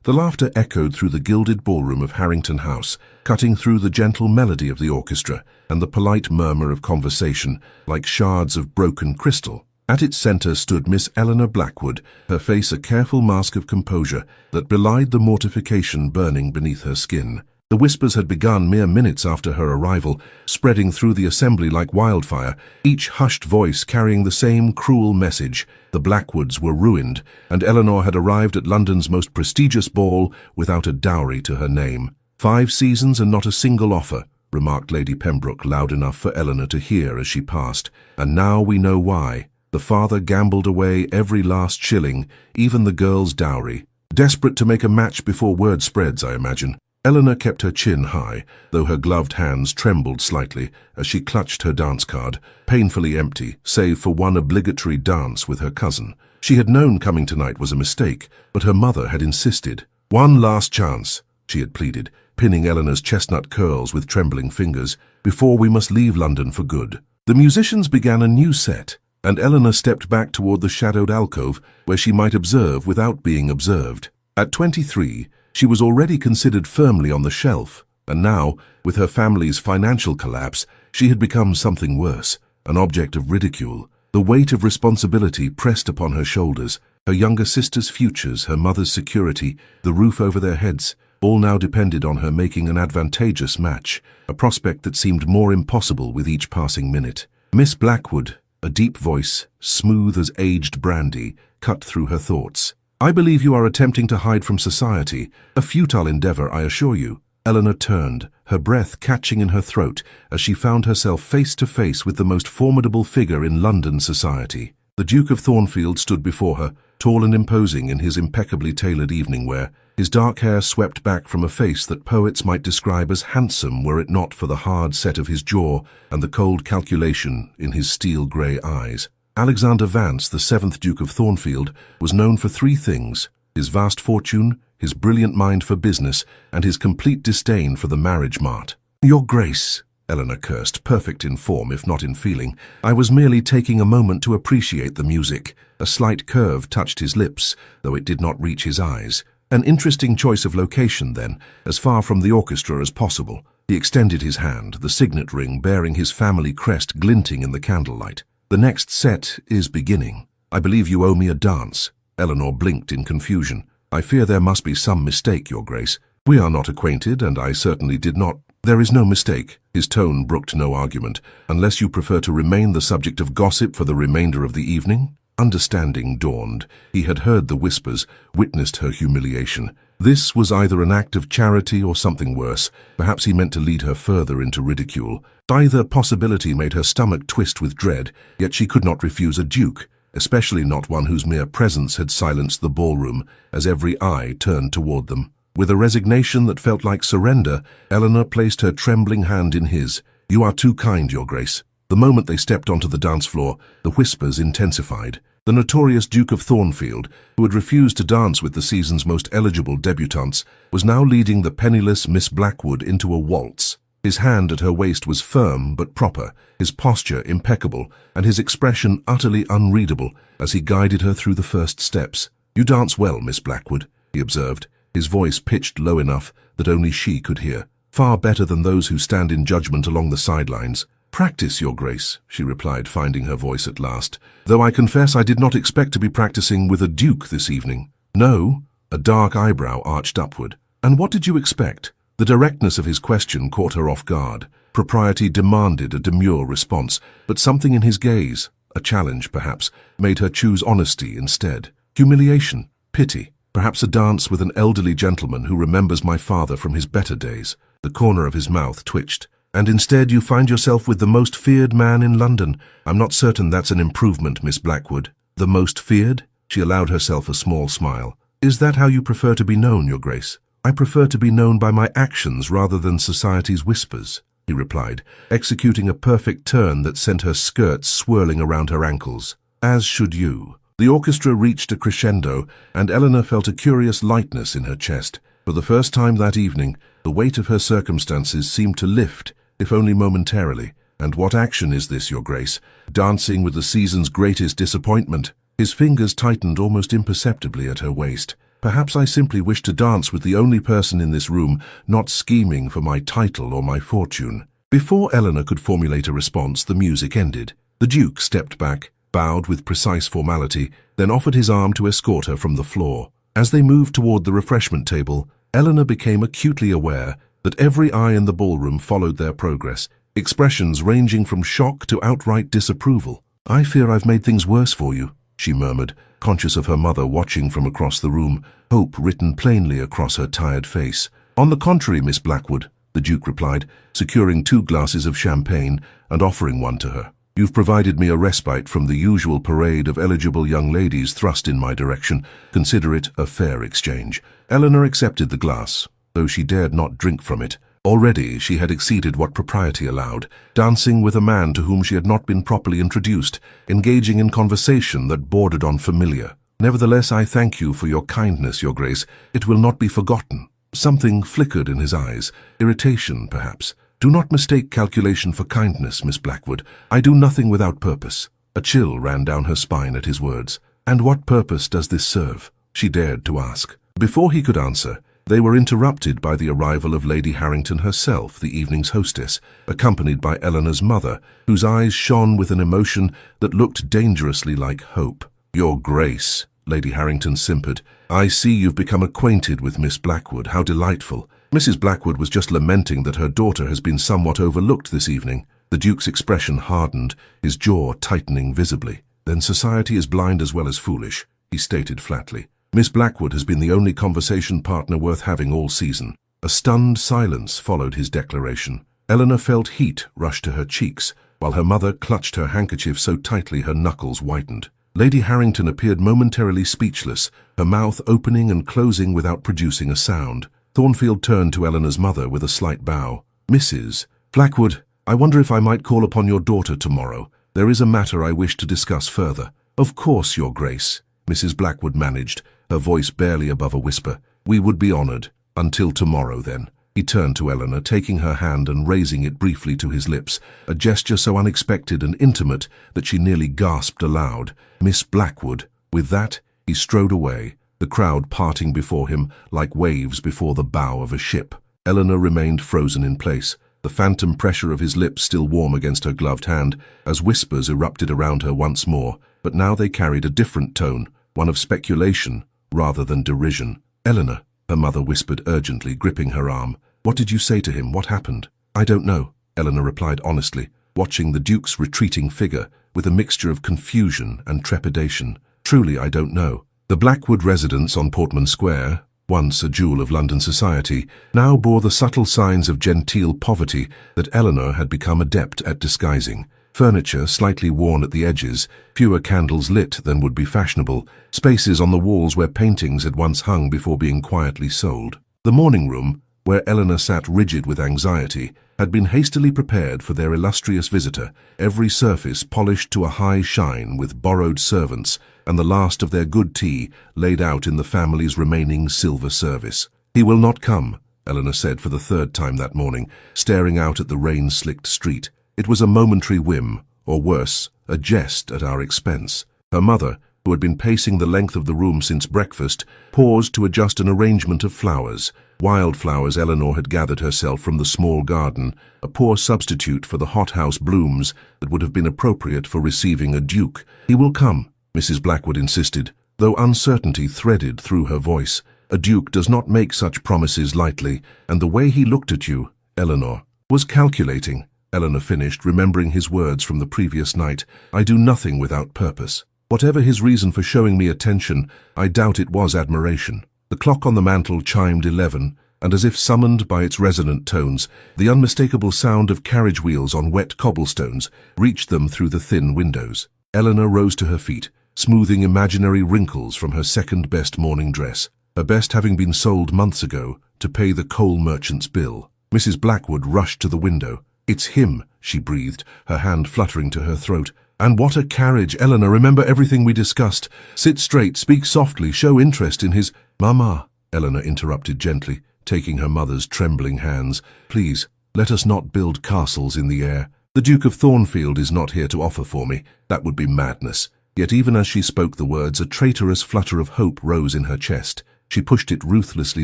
The laughter echoed through the gilded ballroom of Harrington House, cutting through the gentle melody of the orchestra and the polite murmur of conversation like shards of broken crystal. At its center stood Miss Eleanor Blackwood, her face a careful mask of composure that belied the mortification burning beneath her skin. The whispers had begun mere minutes after her arrival, spreading through the assembly like wildfire, each hushed voice carrying the same cruel message. The Blackwoods were ruined, and Eleanor had arrived at London's most prestigious ball without a dowry to her name. 5 seasons and not a single offer, remarked Lady Pembroke loud enough for Eleanor to hear as she passed. And now we know why. The father gambled away every last shilling, even the girl's dowry. Desperate to make a match before word spreads, I imagine. Eleanor kept her chin high, though her gloved hands trembled slightly as she clutched her dance card, painfully empty, save for one obligatory dance with her cousin. She had known coming tonight was a mistake, but her mother had insisted. "One last chance," she had pleaded, pinning Eleanor's chestnut curls with trembling fingers, "before we must leave London for good." The musicians began a new set, and Eleanor stepped back toward the shadowed alcove where she might observe without being observed. At 23, she was already considered firmly on the shelf, and now, with her family's financial collapse, she had become something worse, an object of ridicule. The weight of responsibility pressed upon her shoulders, her younger sister's futures, her mother's security, the roof over their heads, all now depended on her making an advantageous match, a prospect that seemed more impossible with each passing minute. Miss Blackwood, a deep voice, smooth as aged brandy, cut through her thoughts. "I believe you are attempting to hide from society, a futile endeavor, I assure you." Eleanor turned, her breath catching in her throat as she found herself face to face with the most formidable figure in London society. The Duke of Thornfield stood before her, tall and imposing in his impeccably tailored evening wear, his dark hair swept back from a face that poets might describe as handsome were it not for the hard set of his jaw and the cold calculation in his steel-grey eyes. Alexander Vance, the 7th Duke of Thornfield, was known for 3 things: his vast fortune, his brilliant mind for business, and his complete disdain for the marriage mart. "Your Grace," Eleanor cursed, perfect in form if not in feeling, "I was merely taking a moment to appreciate the music." A slight curve touched his lips, though it did not reach his eyes. An interesting choice of location, then, as far from the orchestra as possible. He extended his hand, the signet ring bearing his family crest glinting in the candlelight. "The next set is beginning. I believe you owe me a dance." Eleanor blinked in confusion. "I fear there must be some mistake, Your Grace. We are not acquainted, and I certainly did not—" "There is no mistake." His tone brooked no argument. "Unless you prefer to remain the subject of gossip for the remainder of the evening?" Understanding dawned. He had heard the whispers, witnessed her humiliation. This was either an act of charity or something worse. Perhaps he meant to lead her further into ridicule. Either possibility made her stomach twist with dread, yet she could not refuse a duke, especially not one whose mere presence had silenced the ballroom, as every eye turned toward them. With a resignation that felt like surrender, Eleanor placed her trembling hand in his. "You are too kind, Your Grace." The moment they stepped onto the dance floor, the whispers intensified. The notorious Duke of Thornfield, who had refused to dance with the season's most eligible debutantes, was now leading the penniless Miss Blackwood into a waltz. His hand at her waist was firm but proper, his posture impeccable, and his expression utterly unreadable as he guided her through the first steps. "You dance well, Miss Blackwood," he observed, his voice pitched low enough that only she could hear. "Far better than those who stand in judgment along the sidelines." "Practice, Your Grace," she replied, finding her voice at last, "though I confess I did not expect to be practicing with a duke this evening." "No?" A dark eyebrow arched upward. "And what did you expect?" The directness of his question caught her off guard. Propriety demanded a demure response, but something in his gaze, a challenge perhaps, made her choose honesty instead. "Humiliation, pity, perhaps a dance with an elderly gentleman who remembers my father from his better days." The corner of his mouth twitched. "And instead you find yourself with the most feared man in London. I'm not certain that's an improvement, Miss Blackwood." "The most feared?" She allowed herself a small smile. "Is that how you prefer to be known, Your Grace?" "I prefer to be known by my actions rather than society's whispers," he replied, executing a perfect turn that sent her skirts swirling around her ankles. "As should you." The orchestra reached a crescendo, and Eleanor felt a curious lightness in her chest. For the first time that evening, the weight of her circumstances seemed to lift, if only momentarily. "And what action is this, Your Grace? Dancing with the season's greatest disappointment?" His fingers tightened almost imperceptibly at her waist. Perhaps I simply wish to dance with the only person in this room not scheming for my title or my fortune." Before Eleanor could formulate a response, the music ended. The Duke stepped back, bowed with precise formality, then offered his arm to escort her from the floor. As they moved toward the refreshment table, Eleanor became acutely aware that every eye in the ballroom followed their progress, expressions ranging from shock to outright disapproval. "I fear I've made things worse for you," she murmured, conscious of her mother watching from across the room, hope written plainly across her tired face. "On the contrary, Miss Blackwood," the Duke replied, securing 2 glasses of champagne and offering one to her. "You've provided me a respite from the usual parade of eligible young ladies thrust in my direction. Consider it a fair exchange." Eleanor accepted the glass, though she dared not drink from it. Already she had exceeded what propriety allowed, dancing with a man to whom she had not been properly introduced, engaging in conversation that bordered on familiar. "Nevertheless, I thank you for your kindness, Your Grace. It will not be forgotten." Something flickered in his eyes, irritation, perhaps. "Do not mistake calculation for kindness, Miss Blackwood. I do nothing without purpose." A chill ran down her spine at his words. "And what purpose does this serve?" she dared to ask. Before he could answer, they were interrupted by the arrival of Lady Harrington herself, the evening's hostess, accompanied by Eleanor's mother, whose eyes shone with an emotion that looked dangerously like hope. "Your Grace," Lady Harrington simpered, "I see you've become acquainted with Miss Blackwood. How delightful." Mrs. Blackwood was just lamenting that her daughter has been somewhat overlooked this evening. The Duke's expression hardened, his jaw tightening visibly. "Then society is blind as well as foolish," he stated flatly. "Miss Blackwood has been the only conversation partner worth having all season." A stunned silence followed his declaration. Eleanor felt heat rush to her cheeks, while her mother clutched her handkerchief so tightly her knuckles whitened. Lady Harrington appeared momentarily speechless, her mouth opening and closing without producing a sound. Thornfield turned to Eleanor's mother with a slight bow. "Mrs. Blackwood, I wonder if I might call upon your daughter tomorrow. There is a matter I wish to discuss further." "Of course, Your Grace," Mrs. Blackwood managed, her voice barely above a whisper. "We would be honored. Until tomorrow, then." He turned to Eleanor, taking her hand and raising it briefly to his lips, a gesture so unexpected and intimate that she nearly gasped aloud. "Miss Blackwood." With that, he strode away, the crowd parting before him like waves before the bow of a ship. Eleanor remained frozen in place, the phantom pressure of his lips still warm against her gloved hand, as whispers erupted around her once more, but now they carried a different tone, one of speculation rather than derision. "Eleanor," her mother whispered urgently, gripping her arm. "What did you say to him? What happened?" "I don't know," Eleanor replied honestly, watching the Duke's retreating figure with a mixture of confusion and trepidation. "Truly, I don't know." The Blackwood residence on Portman Square, once a jewel of London society, now bore the subtle signs of genteel poverty that Eleanor had become adept at disguising. Furniture slightly worn at the edges, fewer candles lit than would be fashionable, spaces on the walls where paintings had once hung before being quietly sold. The morning room, where Eleanor sat rigid with anxiety, had been hastily prepared for their illustrious visitor, every surface polished to a high shine with borrowed servants, and the last of their good tea laid out in the family's remaining silver service. "He will not come," Eleanor said for the 3rd time that morning, staring out at the rain-slicked street. "It was a momentary whim, or worse, a jest at our expense." Her mother, who had been pacing the length of the room since breakfast, paused to adjust an arrangement of flowers. Wildflowers Eleanor had gathered herself from the small garden, a poor substitute for the hothouse blooms that would have been appropriate for receiving a duke. "He will come," Mrs. Blackwood insisted, though uncertainty threaded through her voice. "A duke does not make such promises lightly, and the way he looked at you, Eleanor, was calculating." Eleanor finished, remembering his words from the previous night. "I do nothing without purpose." Whatever his reason for showing me attention, I doubt it was admiration. The clock on the mantel chimed 11, and as if summoned by its resonant tones, the unmistakable sound of carriage wheels on wet cobblestones reached them through the thin windows. Eleanor rose to her feet, smoothing imaginary wrinkles from her second-best morning dress, her best having been sold months ago to pay the coal merchant's bill. Mrs. Blackwood rushed to the window. "It's him," she breathed, her hand fluttering to her throat. "And what a carriage! Eleanor, remember everything we discussed. Sit straight, speak softly, show interest in his—" "Mamma," Eleanor interrupted gently, taking her mother's trembling hands. "Please, let us not build castles in the air. The Duke of Thornfield is not here to offer for me. That would be madness." Yet even as she spoke the words, a traitorous flutter of hope rose in her chest. She pushed it ruthlessly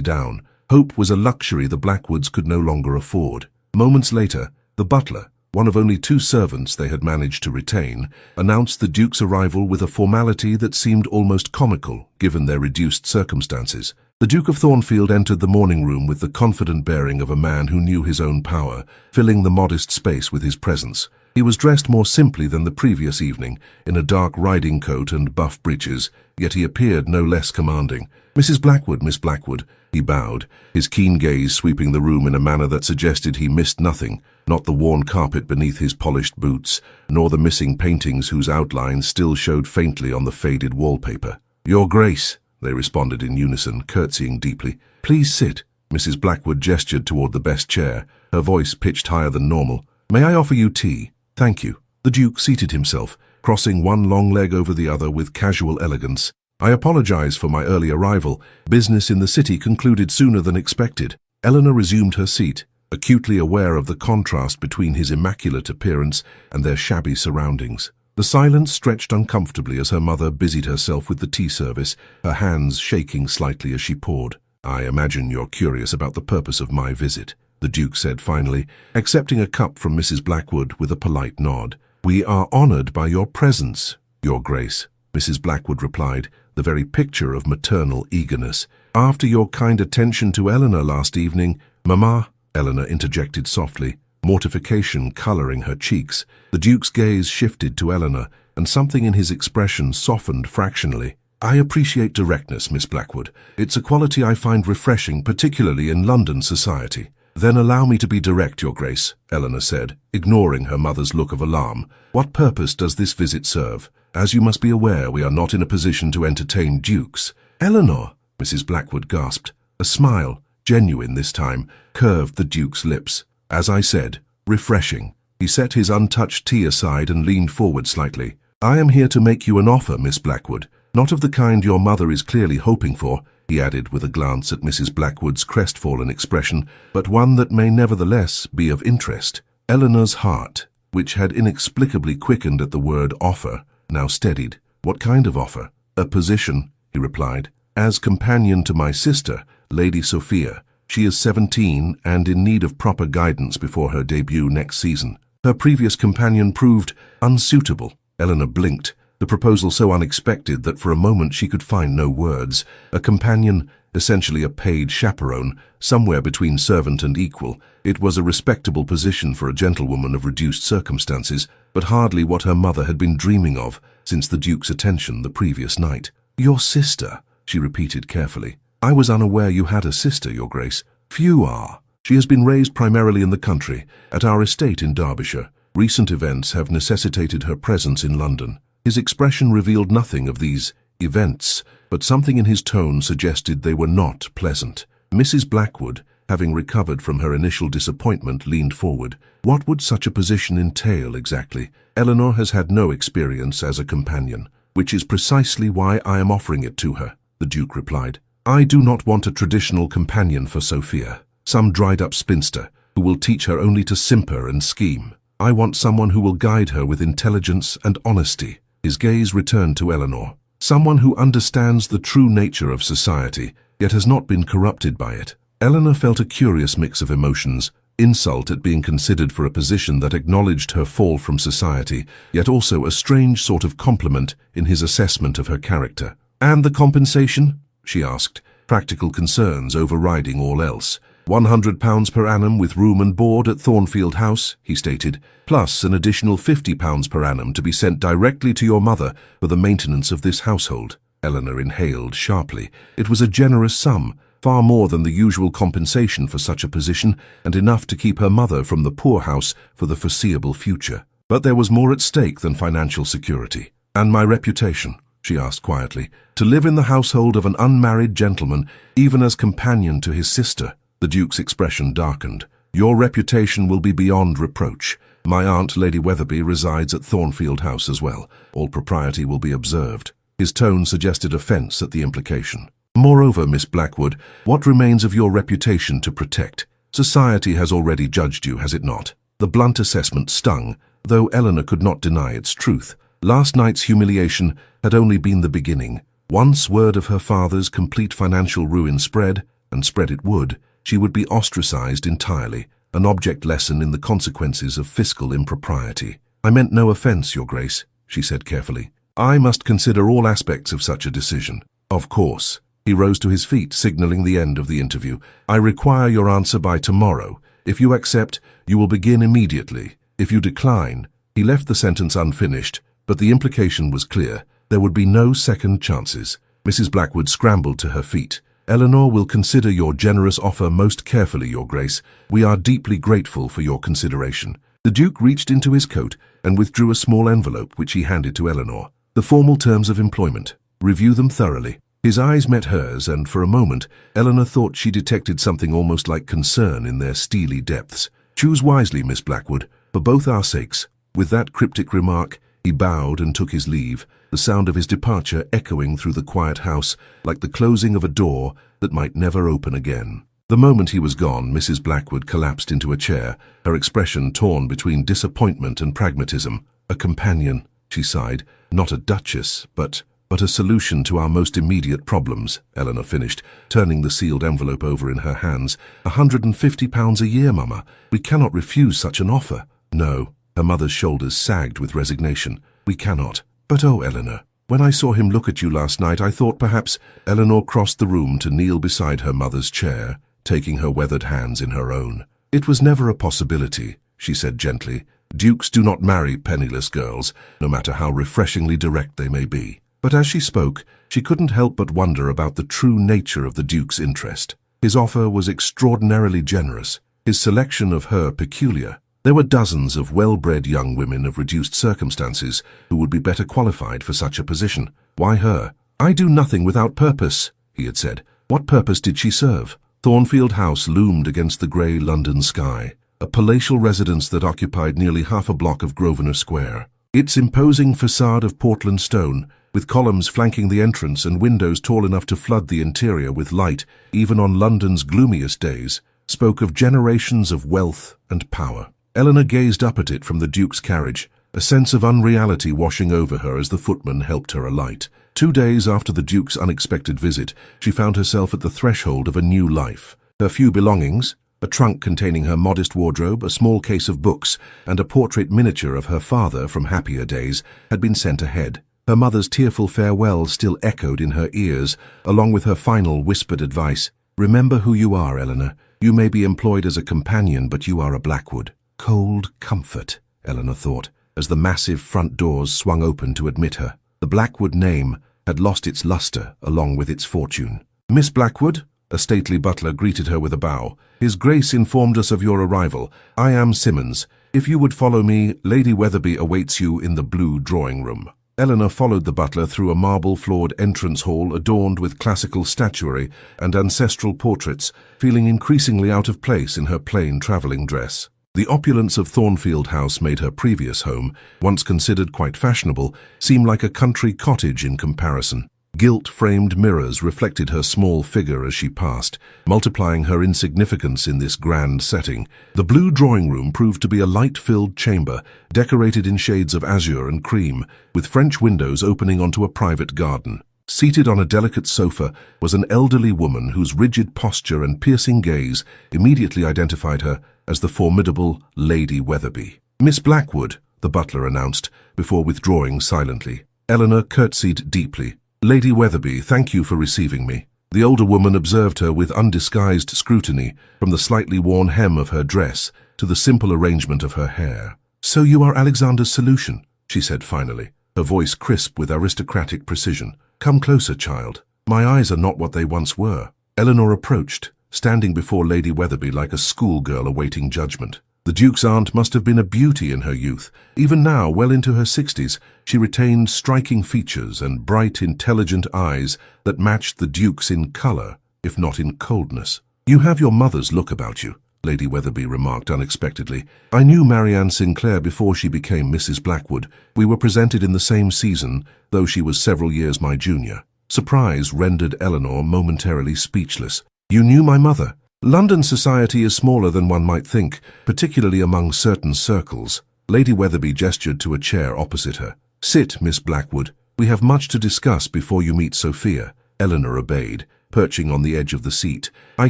down. Hope was a luxury the Blackwoods could no longer afford. Moments later, the butler, one of only 2 servants they had managed to retain, announced the Duke's arrival with a formality that seemed almost comical, given their reduced circumstances. The Duke of Thornfield entered the morning room with the confident bearing of a man who knew his own power, filling the modest space with his presence. He was dressed more simply than the previous evening, in a dark riding coat and buff breeches, yet he appeared no less commanding. "Mrs. Blackwood, Miss Blackwood," he bowed, his keen gaze sweeping the room in a manner that suggested he missed nothing, not the worn carpet beneath his polished boots, nor the missing paintings whose outlines still showed faintly on the faded wallpaper. "Your Grace," they responded in unison, curtsying deeply. "Please sit." Mrs. Blackwood gestured toward the best chair, her voice pitched higher than normal. "May I offer you tea?" "Thank you." The Duke seated himself, crossing one long leg over the other with casual elegance. "I apologize for my early arrival. Business in the city concluded sooner than expected." Eleanor resumed her seat, acutely aware of the contrast between his immaculate appearance and their shabby surroundings. The silence stretched uncomfortably as her mother busied herself with the tea service, her hands shaking slightly as she poured. "I imagine you're curious about the purpose of my visit," the Duke said finally, accepting a cup from Mrs. Blackwood with a polite nod. "We are honored by your presence, Your Grace," Mrs. Blackwood replied, the very picture of maternal eagerness. "After your kind attention to Eleanor last evening—" "Mamma," Eleanor interjected softly, mortification coloring her cheeks. The Duke's gaze shifted to Eleanor, and something in his expression softened fractionally. "I appreciate directness, Miss Blackwood. It's a quality I find refreshing, particularly in London society." "Then allow me to be direct, Your Grace," Eleanor said, ignoring her mother's look of alarm. "What purpose does this visit serve? As you must be aware, we are not in a position to entertain dukes." "Eleanor," Mrs. Blackwood gasped. A smile, genuine this time, curved the Duke's lips. "As I said, refreshing." He set his untouched tea aside and leaned forward slightly. "I am here to make you an offer, Miss Blackwood. Not of the kind your mother is clearly hoping for," he added with a glance at Mrs. Blackwood's crestfallen expression, "but one that may nevertheless be of interest." Eleanor's heart, which had inexplicably quickened at the word offer, now steadied. "What kind of offer?" "A position," he replied, "as companion to my sister, Lady Sophia. She is 17 and in need of proper guidance before her debut next season. Her previous companion proved unsuitable." Eleanor blinked, the proposal so unexpected that for a moment she could find no words. A companion, essentially a paid chaperone, somewhere between servant and equal. It was a respectable position for a gentlewoman of reduced circumstances, but hardly what her mother had been dreaming of since the Duke's attention the previous night. "Your sister," she repeated carefully. "I was unaware you had a sister, Your Grace." "Few are. She has been raised primarily in the country, at our estate in Derbyshire. Recent events have necessitated her presence in London." His expression revealed nothing of these events, but something in his tone suggested they were not pleasant. Mrs. Blackwood, having recovered from her initial disappointment, leaned forward. "What would such a position entail exactly?" "Eleanor has had no experience as a companion, which is precisely why I am offering it to her," the Duke replied. "I do not want a traditional companion for Sophia, some dried-up spinster who will teach her only to simper and scheme. I want someone who will guide her with intelligence and honesty." His gaze returned to Eleanor. "Someone who understands the true nature of society, yet has not been corrupted by it." Eleanor felt a curious mix of emotions, insult at being considered for a position that acknowledged her fall from society, yet also a strange sort of compliment in his assessment of her character. "And the compensation?" she asked, practical concerns overriding all else. £100 per annum with room and board at Thornfield House, he stated, plus an additional £50 per annum to be sent directly to your mother for the maintenance of this household. Eleanor inhaled sharply. It was a generous sum, far more than the usual compensation for such a position, and enough to keep her mother from the poorhouse for the foreseeable future. But there was more at stake than financial security. "And my reputation?" she asked quietly. "To live in the household of an unmarried gentleman, even as companion to his sister." The Duke's expression darkened. "Your reputation will be beyond reproach. My aunt, Lady Weatherby, resides at Thornfield House as well. All propriety will be observed." His tone suggested offence at the implication. "Moreover, Miss Blackwood, what remains of your reputation to protect? Society has already judged you, has it not?" The blunt assessment stung, though Eleanor could not deny its truth. Last night's humiliation had only been the beginning. Once word of her father's complete financial ruin spread, and spread it would, she would be ostracized entirely, an object lesson in the consequences of fiscal impropriety. "I meant no offense, Your Grace," she said carefully. "I must consider all aspects of such a decision." "Of course." He rose to his feet, signaling the end of the interview. "I require your answer by tomorrow. If you accept, you will begin immediately. If you decline—" He left the sentence unfinished, but the implication was clear. There would be no second chances. Mrs. Blackwood scrambled to her feet. "Eleanor will consider your generous offer most carefully, Your Grace. We are deeply grateful for your consideration." The Duke reached into his coat and withdrew a small envelope which he handed to Eleanor. "The formal terms of employment. Review them thoroughly." His eyes met hers, and for a moment, Eleanor thought she detected something almost like concern in their steely depths. "Choose wisely, Miss Blackwood, for both our sakes." With that cryptic remark, he bowed and took his leave, the sound of his departure echoing through the quiet house like the closing of a door that might never open again. The moment he was gone, Mrs. Blackwood collapsed into a chair, her expression torn between disappointment and pragmatism. "A companion," she sighed, "not a duchess, but a solution to our most immediate problems," Eleanor finished, turning the sealed envelope over in her hands. £150 a year, Mama. We cannot refuse such an offer." "No." Her mother's shoulders sagged with resignation. "We cannot. But oh, Eleanor, when I saw him look at you last night, I thought perhaps—" Eleanor crossed the room to kneel beside her mother's chair, taking her weathered hands in her own. "It was never a possibility," she said gently. "Dukes do not marry penniless girls, no matter how refreshingly direct they may be." But as she spoke, she couldn't help but wonder about the true nature of the Duke's interest. His offer was extraordinarily generous, his selection of her peculiar. There were dozens of well-bred young women of reduced circumstances who would be better qualified for such a position. Why her? "I do nothing without purpose," he had said. What purpose did she serve? Thornfield House loomed against the grey London sky, a palatial residence that occupied nearly half a block of Grosvenor Square. Its imposing facade of Portland stone, with columns flanking the entrance and windows tall enough to flood the interior with light, even on London's gloomiest days, spoke of generations of wealth and power. Eleanor gazed up at it from the Duke's carriage, a sense of unreality washing over her as the footman helped her alight. 2 days after the Duke's unexpected visit, she found herself at the threshold of a new life. Her few belongings, a trunk containing her modest wardrobe, a small case of books, and a portrait miniature of her father from happier days, had been sent ahead. Her mother's tearful farewell still echoed in her ears, along with her final whispered advice. "Remember who you are, Eleanor. You may be employed as a companion, but you are a Blackwood." Cold comfort, Eleanor thought, as the massive front doors swung open to admit her. The Blackwood name had lost its luster along with its fortune. "Miss Blackwood," a stately butler greeted her with a bow. "His Grace informed us of your arrival. I am Simmons. If you would follow me, Lady Weatherby awaits you in the blue drawing-room." Eleanor followed the butler through a marble-floored entrance hall adorned with classical statuary and ancestral portraits, feeling increasingly out of place in her plain travelling dress. The opulence of Thornfield House made her previous home, once considered quite fashionable, seem like a country cottage in comparison. Gilt-framed mirrors reflected her small figure as she passed, multiplying her insignificance in this grand setting. The blue drawing-room proved to be a light-filled chamber, decorated in shades of azure and cream, with French windows opening onto a private garden. Seated on a delicate sofa was an elderly woman whose rigid posture and piercing gaze immediately identified her as the formidable Lady Weatherby. "Miss Blackwood," the butler announced, before withdrawing silently. Eleanor curtsied deeply. "Lady Weatherby, thank you for receiving me." The older woman observed her with undisguised scrutiny, from the slightly worn hem of her dress to the simple arrangement of her hair. "So you are Alexander's solution," she said finally, her voice crisp with aristocratic precision. "Come closer, child. My eyes are not what they once were." Eleanor approached, standing before Lady Weatherby like a schoolgirl awaiting judgment. The Duke's aunt must have been a beauty in her youth. Even now, well into her 60s, she retained striking features and bright, intelligent eyes that matched the Duke's in colour, if not in coldness. "You have your mother's look about you," Lady Weatherby remarked unexpectedly. "I knew Marianne Sinclair before she became Mrs. Blackwood. We were presented in the same season, though she was several years my junior." Surprise rendered Eleanor momentarily speechless. "You knew my mother?" "London society is smaller than one might think, particularly among certain circles." Lady Weatherby gestured to a chair opposite her. "Sit, Miss Blackwood." We have much to discuss before you meet Sophia. Eleanor obeyed, perching on the edge of the seat. I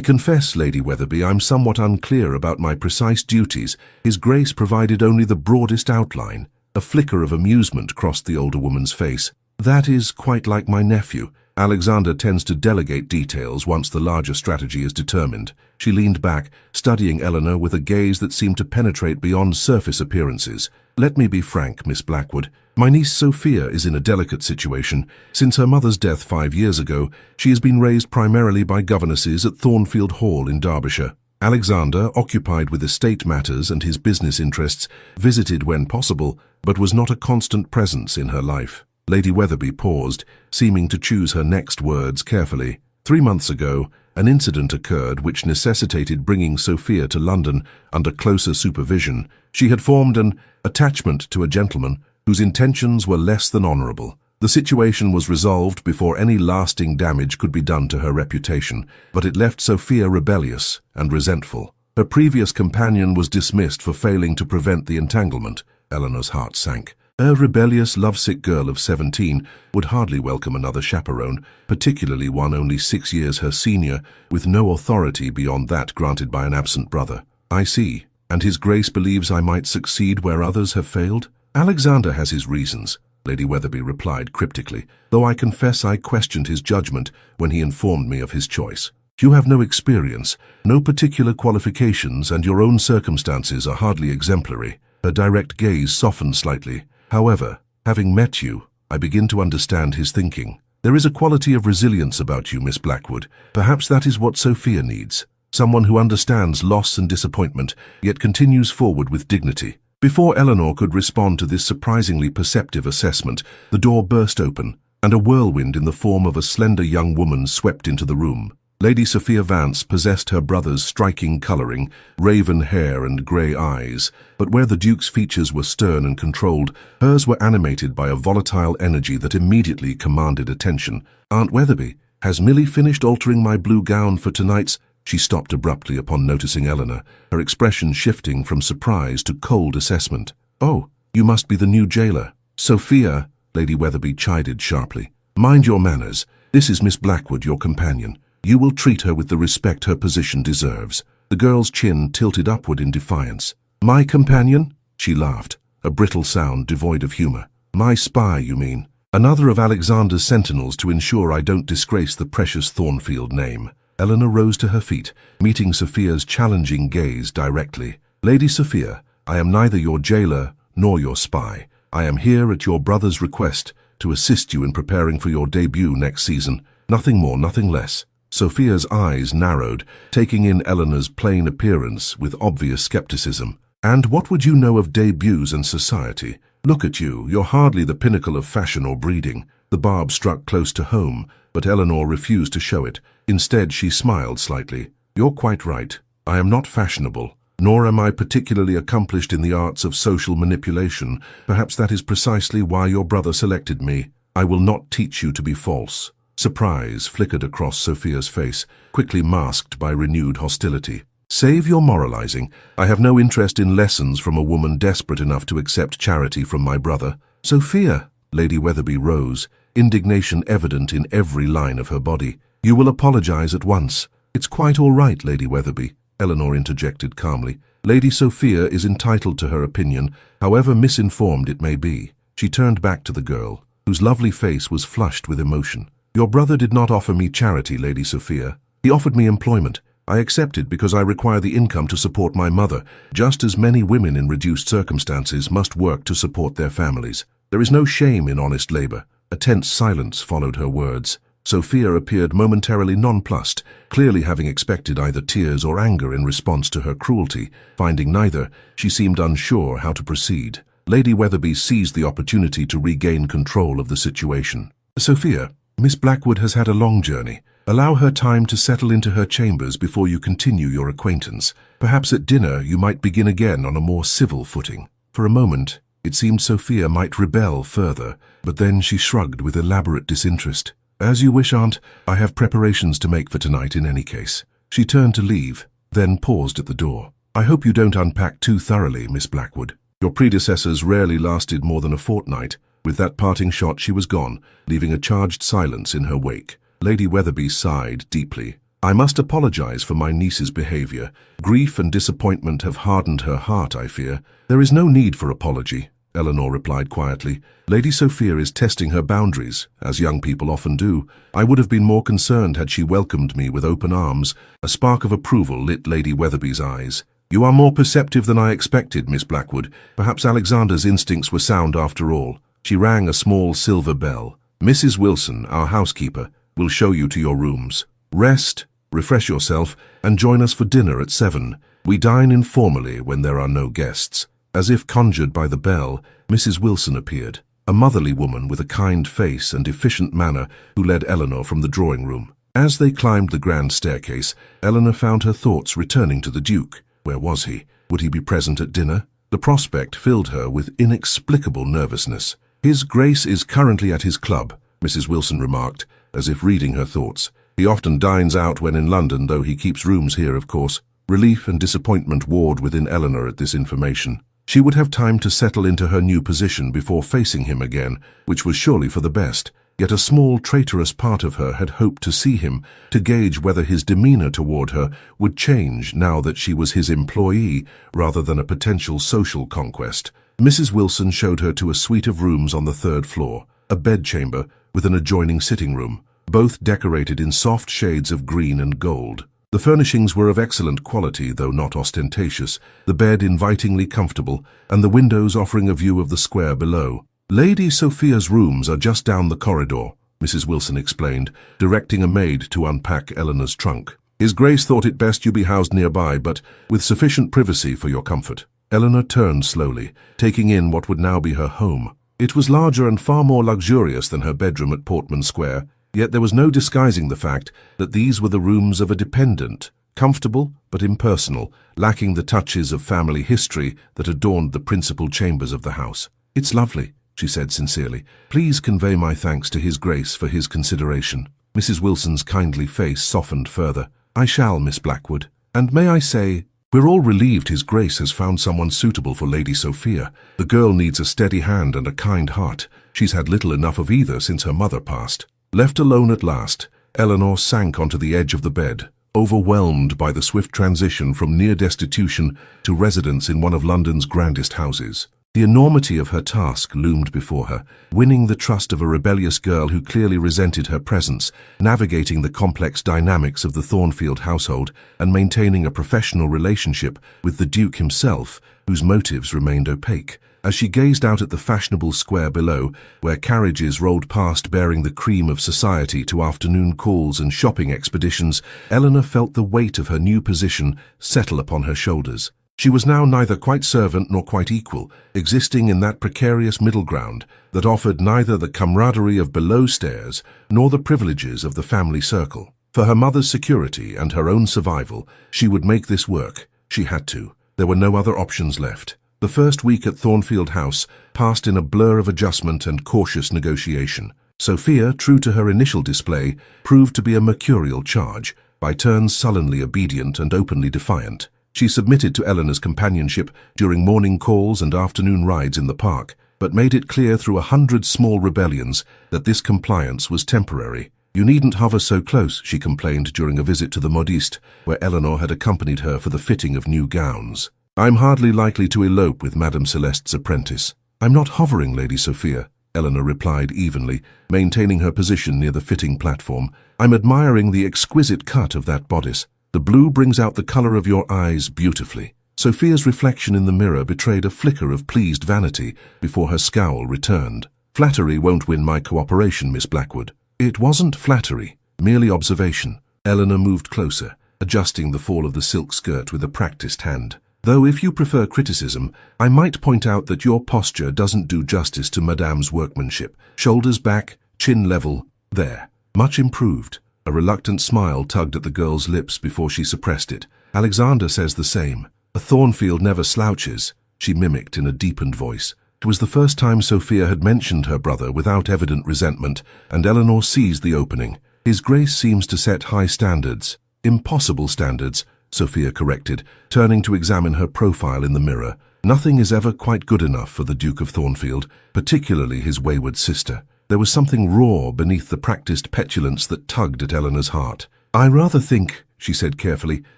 confess, Lady Weatherby, I'm somewhat unclear about my precise duties. His Grace provided only the broadest outline. A flicker of amusement crossed the older woman's face. That is quite like my nephew. Alexander tends to delegate details once the larger strategy is determined. She leaned back, studying Eleanor with a gaze that seemed to penetrate beyond surface appearances. Let me be frank, Miss Blackwood. My niece Sophia is in a delicate situation. Since her mother's death 5 years ago, she has been raised primarily by governesses at Thornfield Hall in Derbyshire. Alexander, occupied with estate matters and his business interests, visited when possible, but was not a constant presence in her life. Lady Weatherby paused, seeming to choose her next words carefully. 3 months ago, an incident occurred which necessitated bringing Sophia to London under closer supervision. She had formed an attachment to a gentleman whose intentions were less than honourable. The situation was resolved before any lasting damage could be done to her reputation, but it left Sophia rebellious and resentful. Her previous companion was dismissed for failing to prevent the entanglement. Eleanor's heart sank. A rebellious, lovesick girl of 17 would hardly welcome another chaperone, particularly one only 6 years her senior, with no authority beyond that granted by an absent brother. I see. And His Grace believes I might succeed where others have failed? Alexander has his reasons, Lady Weatherby replied cryptically, though I confess I questioned his judgment when he informed me of his choice. You have no experience, no particular qualifications, and your own circumstances are hardly exemplary. Her direct gaze softened slightly. However, having met you, I begin to understand his thinking. There is a quality of resilience about you, Miss Blackwood. Perhaps that is what Sophia needs. Someone who understands loss and disappointment, yet continues forward with dignity. Before Eleanor could respond to this surprisingly perceptive assessment, the door burst open, and a whirlwind in the form of a slender young woman swept into the room. Lady Sophia Vance possessed her brother's striking colouring, raven hair and grey eyes, but where the Duke's features were stern and controlled, hers were animated by a volatile energy that immediately commanded attention. Aunt Weatherby, has Millie finished altering my blue gown for tonight's? She stopped abruptly upon noticing Eleanor, her expression shifting from surprise to cold assessment. Oh, you must be the new jailer. Sophia, Lady Weatherby chided sharply. Mind your manners. This is Miss Blackwood, your companion. You will treat her with the respect her position deserves. The girl's chin tilted upward in defiance. My companion? She laughed, a brittle sound devoid of humour. My spy, you mean? Another of Alexander's sentinels to ensure I don't disgrace the precious Thornfield name. Eleanor rose to her feet, meeting Sophia's challenging gaze directly. Lady Sophia, I am neither your jailer nor your spy. I am here at your brother's request to assist you in preparing for your debut next season. Nothing more, nothing less. Sophia's eyes narrowed, taking in Eleanor's plain appearance with obvious skepticism. And what would you know of debuts and society? Look at you, you're hardly the pinnacle of fashion or breeding. The barb struck close to home, but Eleanor refused to show it. Instead, she smiled slightly. You're quite right. I am not fashionable, nor am I particularly accomplished in the arts of social manipulation. Perhaps that is precisely why your brother selected me. I will not teach you to be false. Surprise flickered across Sophia's face, quickly masked by renewed hostility. Save your moralizing. I have no interest in lessons from a woman desperate enough to accept charity from my brother. Sophia, Lady Weatherby rose, indignation evident in every line of her body. You will apologize at once. It's quite all right, Lady Weatherby, Eleanor interjected calmly. Lady Sophia is entitled to her opinion, however misinformed it may be. She turned back to the girl, whose lovely face was flushed with emotion. Your brother did not offer me charity, Lady Sophia. He offered me employment. I accepted because I require the income to support my mother, just as many women in reduced circumstances must work to support their families. There is no shame in honest labour. A tense silence followed her words. Sophia appeared momentarily nonplussed, clearly having expected either tears or anger in response to her cruelty. Finding neither, she seemed unsure how to proceed. Lady Weatherby seized the opportunity to regain control of the situation. Sophia, Miss Blackwood has had a long journey. Allow her time to settle into her chambers before you continue your acquaintance. Perhaps at dinner you might begin again on a more civil footing. For a moment, it seemed Sophia might rebel further, but then she shrugged with elaborate disinterest. As you wish, Aunt. I have preparations to make for tonight in any case. She turned to leave, then paused at the door. I hope you don't unpack too thoroughly, Miss Blackwood. Your predecessors rarely lasted more than a fortnight. With that parting shot she was gone, leaving a charged silence in her wake. Lady Weatherby sighed deeply. "I must apologize for my niece's behavior. Grief and disappointment have hardened her heart, I fear." "There is no need for apology," Eleanor replied quietly. "Lady Sophia is testing her boundaries, as young people often do. I would have been more concerned had she welcomed me with open arms." A spark of approval lit Lady Weatherby's eyes. "You are more perceptive than I expected, Miss Blackwood. Perhaps Alexander's instincts were sound after all." She rang a small silver bell. "Mrs. Wilson, our housekeeper, will show you to your rooms. Rest, refresh yourself, and join us for dinner at 7. We dine informally when there are no guests." As if conjured by the bell, Mrs. Wilson appeared, a motherly woman with a kind face and efficient manner who led Eleanor from the drawing room. As they climbed the grand staircase, Eleanor found her thoughts returning to the Duke. Where was he? Would he be present at dinner? The prospect filled her with inexplicable nervousness. "His Grace is currently at his club," Mrs. Wilson remarked, as if reading her thoughts. "He often dines out when in London, though he keeps rooms here, of course." Relief and disappointment warred within Eleanor at this information. She would have time to settle into her new position before facing him again, which was surely for the best. Yet a small traitorous part of her had hoped to see him, to gauge whether his demeanor toward her would change now that she was his employee rather than a potential social conquest. Mrs. Wilson showed her to a suite of rooms on the 3rd floor, a bedchamber with an adjoining sitting room, both decorated in soft shades of green and gold. The furnishings were of excellent quality, though not ostentatious, the bed invitingly comfortable, and the windows offering a view of the square below. "Lady Sophia's rooms are just down the corridor," Mrs. Wilson explained, directing a maid to unpack Eleanor's trunk. "His Grace thought it best you be housed nearby, but with sufficient privacy for your comfort." Eleanor turned slowly, taking in what would now be her home. It was larger and far more luxurious than her bedroom at Portman Square, yet there was no disguising the fact that these were the rooms of a dependent, comfortable but impersonal, lacking the touches of family history that adorned the principal chambers of the house. "It's lovely," she said sincerely. "Please convey my thanks to His Grace for his consideration." Mrs. Wilson's kindly face softened further. "I shall, Miss Blackwood. And may I say, we're all relieved His Grace has found someone suitable for Lady Sophia. The girl needs a steady hand and a kind heart. She's had little enough of either since her mother passed." Left alone at last, Eleanor sank onto the edge of the bed, overwhelmed by the swift transition from near destitution to residence in one of London's grandest houses. The enormity of her task loomed before her, winning the trust of a rebellious girl who clearly resented her presence, navigating the complex dynamics of the Thornfield household, and maintaining a professional relationship with the Duke himself, whose motives remained opaque. As she gazed out at the fashionable square below, where carriages rolled past bearing the cream of society to afternoon calls and shopping expeditions, Eleanor felt the weight of her new position settle upon her shoulders. She was now neither quite servant nor quite equal, existing in that precarious middle ground that offered neither the camaraderie of below stairs nor the privileges of the family circle. For her mother's security and her own survival, she would make this work. She had to. There were no other options left. The first week at Thornfield House passed in a blur of adjustment and cautious negotiation. Sophia, true to her initial display, proved to be a mercurial charge, by turns sullenly obedient and openly defiant. She submitted to Eleanor's companionship during morning calls and afternoon rides in the park, but made it clear through 100 small rebellions that this compliance was temporary. "You needn't hover so close," she complained during a visit to the modiste, where Eleanor had accompanied her for the fitting of new gowns. "I'm hardly likely to elope with Madame Celeste's apprentice." "I'm not hovering, Lady Sophia," Eleanor replied evenly, maintaining her position near the fitting platform. "I'm admiring the exquisite cut of that bodice. The blue brings out the color of your eyes beautifully." Sophia's reflection in the mirror betrayed a flicker of pleased vanity before her scowl returned. "Flattery won't win my cooperation, Miss Blackwood." "It wasn't flattery, merely observation." Eleanor moved closer, adjusting the fall of the silk skirt with a practiced hand. "Though if you prefer criticism, I might point out that your posture doesn't do justice to Madame's workmanship. Shoulders back, chin level, there. Much improved." A reluctant smile tugged at the girl's lips before she suppressed it. "Alexander says the same. A Thornfield never slouches," she mimicked in a deepened voice. It was the first time Sophia had mentioned her brother without evident resentment, and Eleanor seized the opening. "His Grace seems to set high standards." "Impossible standards," Sophia corrected, turning to examine her profile in the mirror. Nothing is ever quite good enough for the Duke of Thornfield, particularly his wayward sister. There was something raw beneath the practiced petulance that tugged at Eleanor's heart. "I rather think," she said carefully,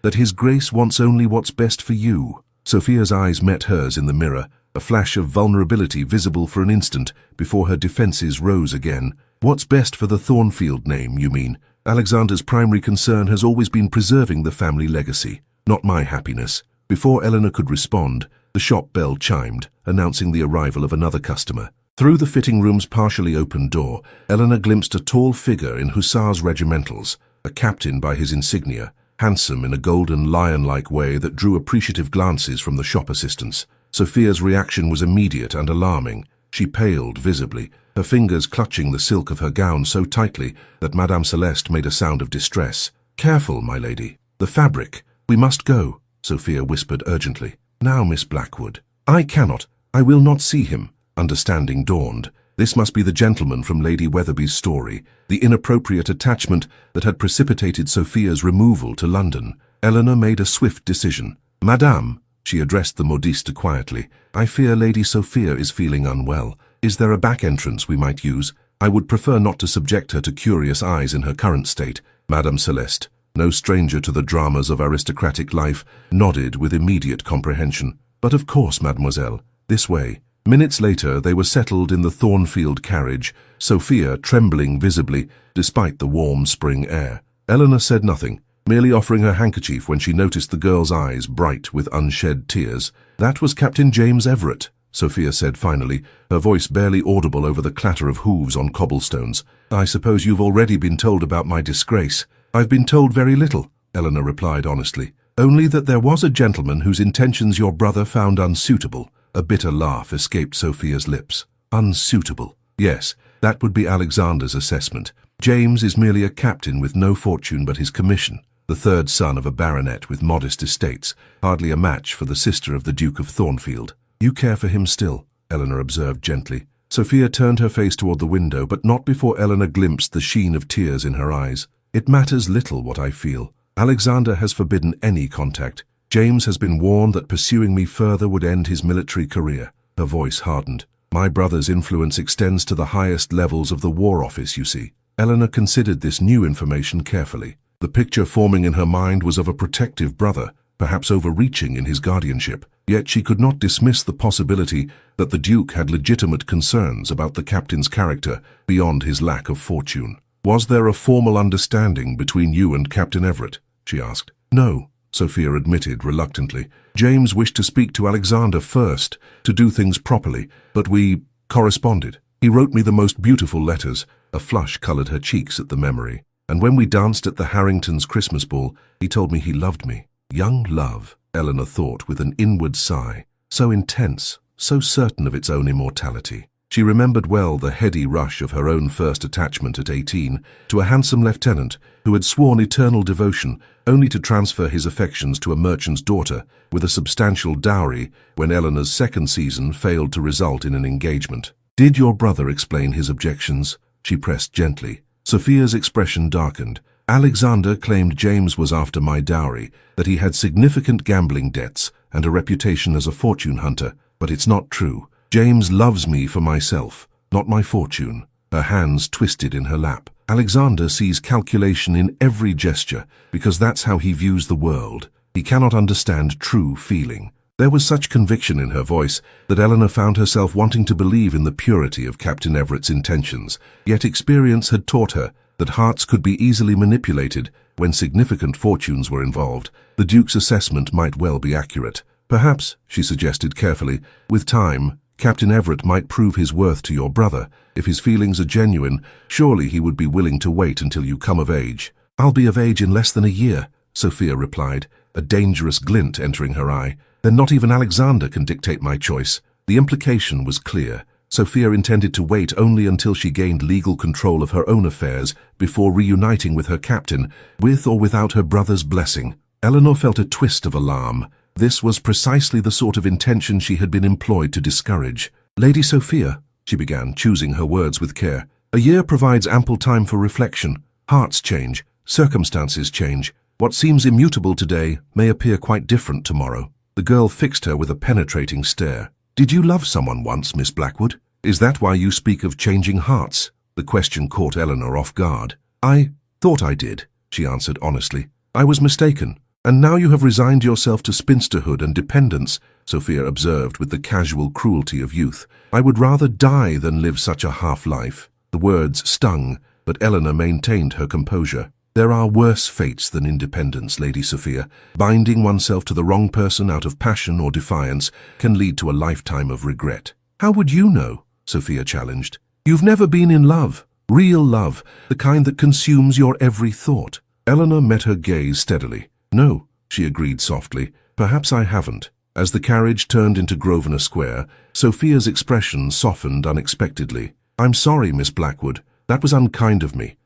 "that His Grace wants only what's best for you." Sophia's eyes met hers in the mirror, a flash of vulnerability visible for an instant before her defenses rose again. "What's best for the Thornfield name, you mean? Alexander's primary concern has always been preserving the family legacy, not my happiness." Before Eleanor could respond, the shop bell chimed, announcing the arrival of another customer. Through the fitting room's partially open door, Eleanor glimpsed a tall figure in hussars' regimentals, a captain by his insignia, handsome in a golden lion-like way that drew appreciative glances from the shop assistants. Sophia's reaction was immediate and alarming. She paled visibly, her fingers clutching the silk of her gown so tightly that Madame Celeste made a sound of distress. "Careful, my lady. The fabric. We must go," Sophia whispered urgently. "Now, Miss Blackwood." "I cannot. I will not see him." Understanding dawned. This must be the gentleman from Lady Weatherby's story, the inappropriate attachment that had precipitated Sophia's removal to London. Eleanor made a swift decision. "Madame," she addressed the modiste quietly, "I fear Lady Sophia is feeling unwell. Is there a back entrance we might use? I would prefer not to subject her to curious eyes in her current state." Madame Celeste, no stranger to the dramas of aristocratic life, nodded with immediate comprehension. "But of course, mademoiselle. This way." Minutes later, they were settled in the Thornfield carriage, Sophia trembling visibly, despite the warm spring air. Eleanor said nothing, merely offering her handkerchief when she noticed the girl's eyes bright with unshed tears. "That was Captain James Everett," Sophia said finally, her voice barely audible over the clatter of hooves on cobblestones. "I suppose you've already been told about my disgrace." "I've been told very little," Eleanor replied honestly. "Only that there was a gentleman whose intentions your brother found unsuitable." A bitter laugh escaped Sophia's lips. "Unsuitable. Yes, that would be Alexander's assessment. James is merely a captain with no fortune but his commission, the third son of a baronet with modest estates, hardly a match for the sister of the Duke of Thornfield." "You care for him still," Eleanor observed gently. Sophia turned her face toward the window, but not before Eleanor glimpsed the sheen of tears in her eyes. "It matters little what I feel. Alexander has forbidden any contact. James has been warned that pursuing me further would end his military career." Her voice hardened. "My brother's influence extends to the highest levels of the War Office, you see." Eleanor considered this new information carefully. The picture forming in her mind was of a protective brother, perhaps overreaching in his guardianship. Yet she could not dismiss the possibility that the Duke had legitimate concerns about the captain's character beyond his lack of fortune. "Was there a formal understanding between you and Captain Everett?" she asked. "No," Sophia admitted reluctantly. "James wished to speak to Alexander first, to do things properly, but we corresponded. He wrote me the most beautiful letters." A flush colored her cheeks at the memory. "And when we danced at the Harringtons' Christmas ball, he told me he loved me." Young love, Eleanor thought with an inward sigh. So intense, so certain of its own immortality. She remembered well the heady rush of her own first attachment at 18 to a handsome lieutenant who had sworn eternal devotion only to transfer his affections to a merchant's daughter with a substantial dowry when Eleanor's second season failed to result in an engagement. "Did your brother explain his objections?" she pressed gently. Sophia's expression darkened. "Alexander claimed James was after my dowry, that he had significant gambling debts and a reputation as a fortune hunter, but it's not true. James loves me for myself, not my fortune." Her hands twisted in her lap. "Alexander sees calculation in every gesture because that's how he views the world. He cannot understand true feeling." There was such conviction in her voice that Eleanor found herself wanting to believe in the purity of Captain Everett's intentions, yet experience had taught her that hearts could be easily manipulated when significant fortunes were involved. The Duke's assessment might well be accurate. "Perhaps," she suggested carefully, "with time, Captain Everett might prove his worth to your brother. If his feelings are genuine, surely he would be willing to wait until you come of age." "I'll be of age in less than a year," Sophia replied, a dangerous glint entering her eye. "Then not even Alexander can dictate my choice." The implication was clear. Sophia intended to wait only until she gained legal control of her own affairs before reuniting with her captain, with or without her brother's blessing. Eleanor felt a twist of alarm. This was precisely the sort of intention she had been employed to discourage. "Lady Sophia," she began, choosing her words with care, "a year provides ample time for reflection. Hearts change, circumstances change. What seems immutable today may appear quite different tomorrow." The girl fixed her with a penetrating stare. "Did you love someone once, Miss Blackwood? Is that why you speak of changing hearts?" The question caught Eleanor off guard. "I thought I did," she answered honestly. "I was mistaken. And now you have resigned yourself to spinsterhood and dependence," Sophia observed with the casual cruelty of youth. "I would rather die than live such a half-life." The words stung, but Eleanor maintained her composure. "There are worse fates than independence, Lady Sophia. Binding oneself to the wrong person out of passion or defiance can lead to a lifetime of regret." "How would you know?" Sophia challenged. "You've never been in love. Real love, the kind that consumes your every thought." Eleanor met her gaze steadily. "No," she agreed softly. "Perhaps I haven't." As the carriage turned into Grosvenor Square, Sophia's expression softened unexpectedly. "I'm sorry, Miss Blackwood. That was unkind of me.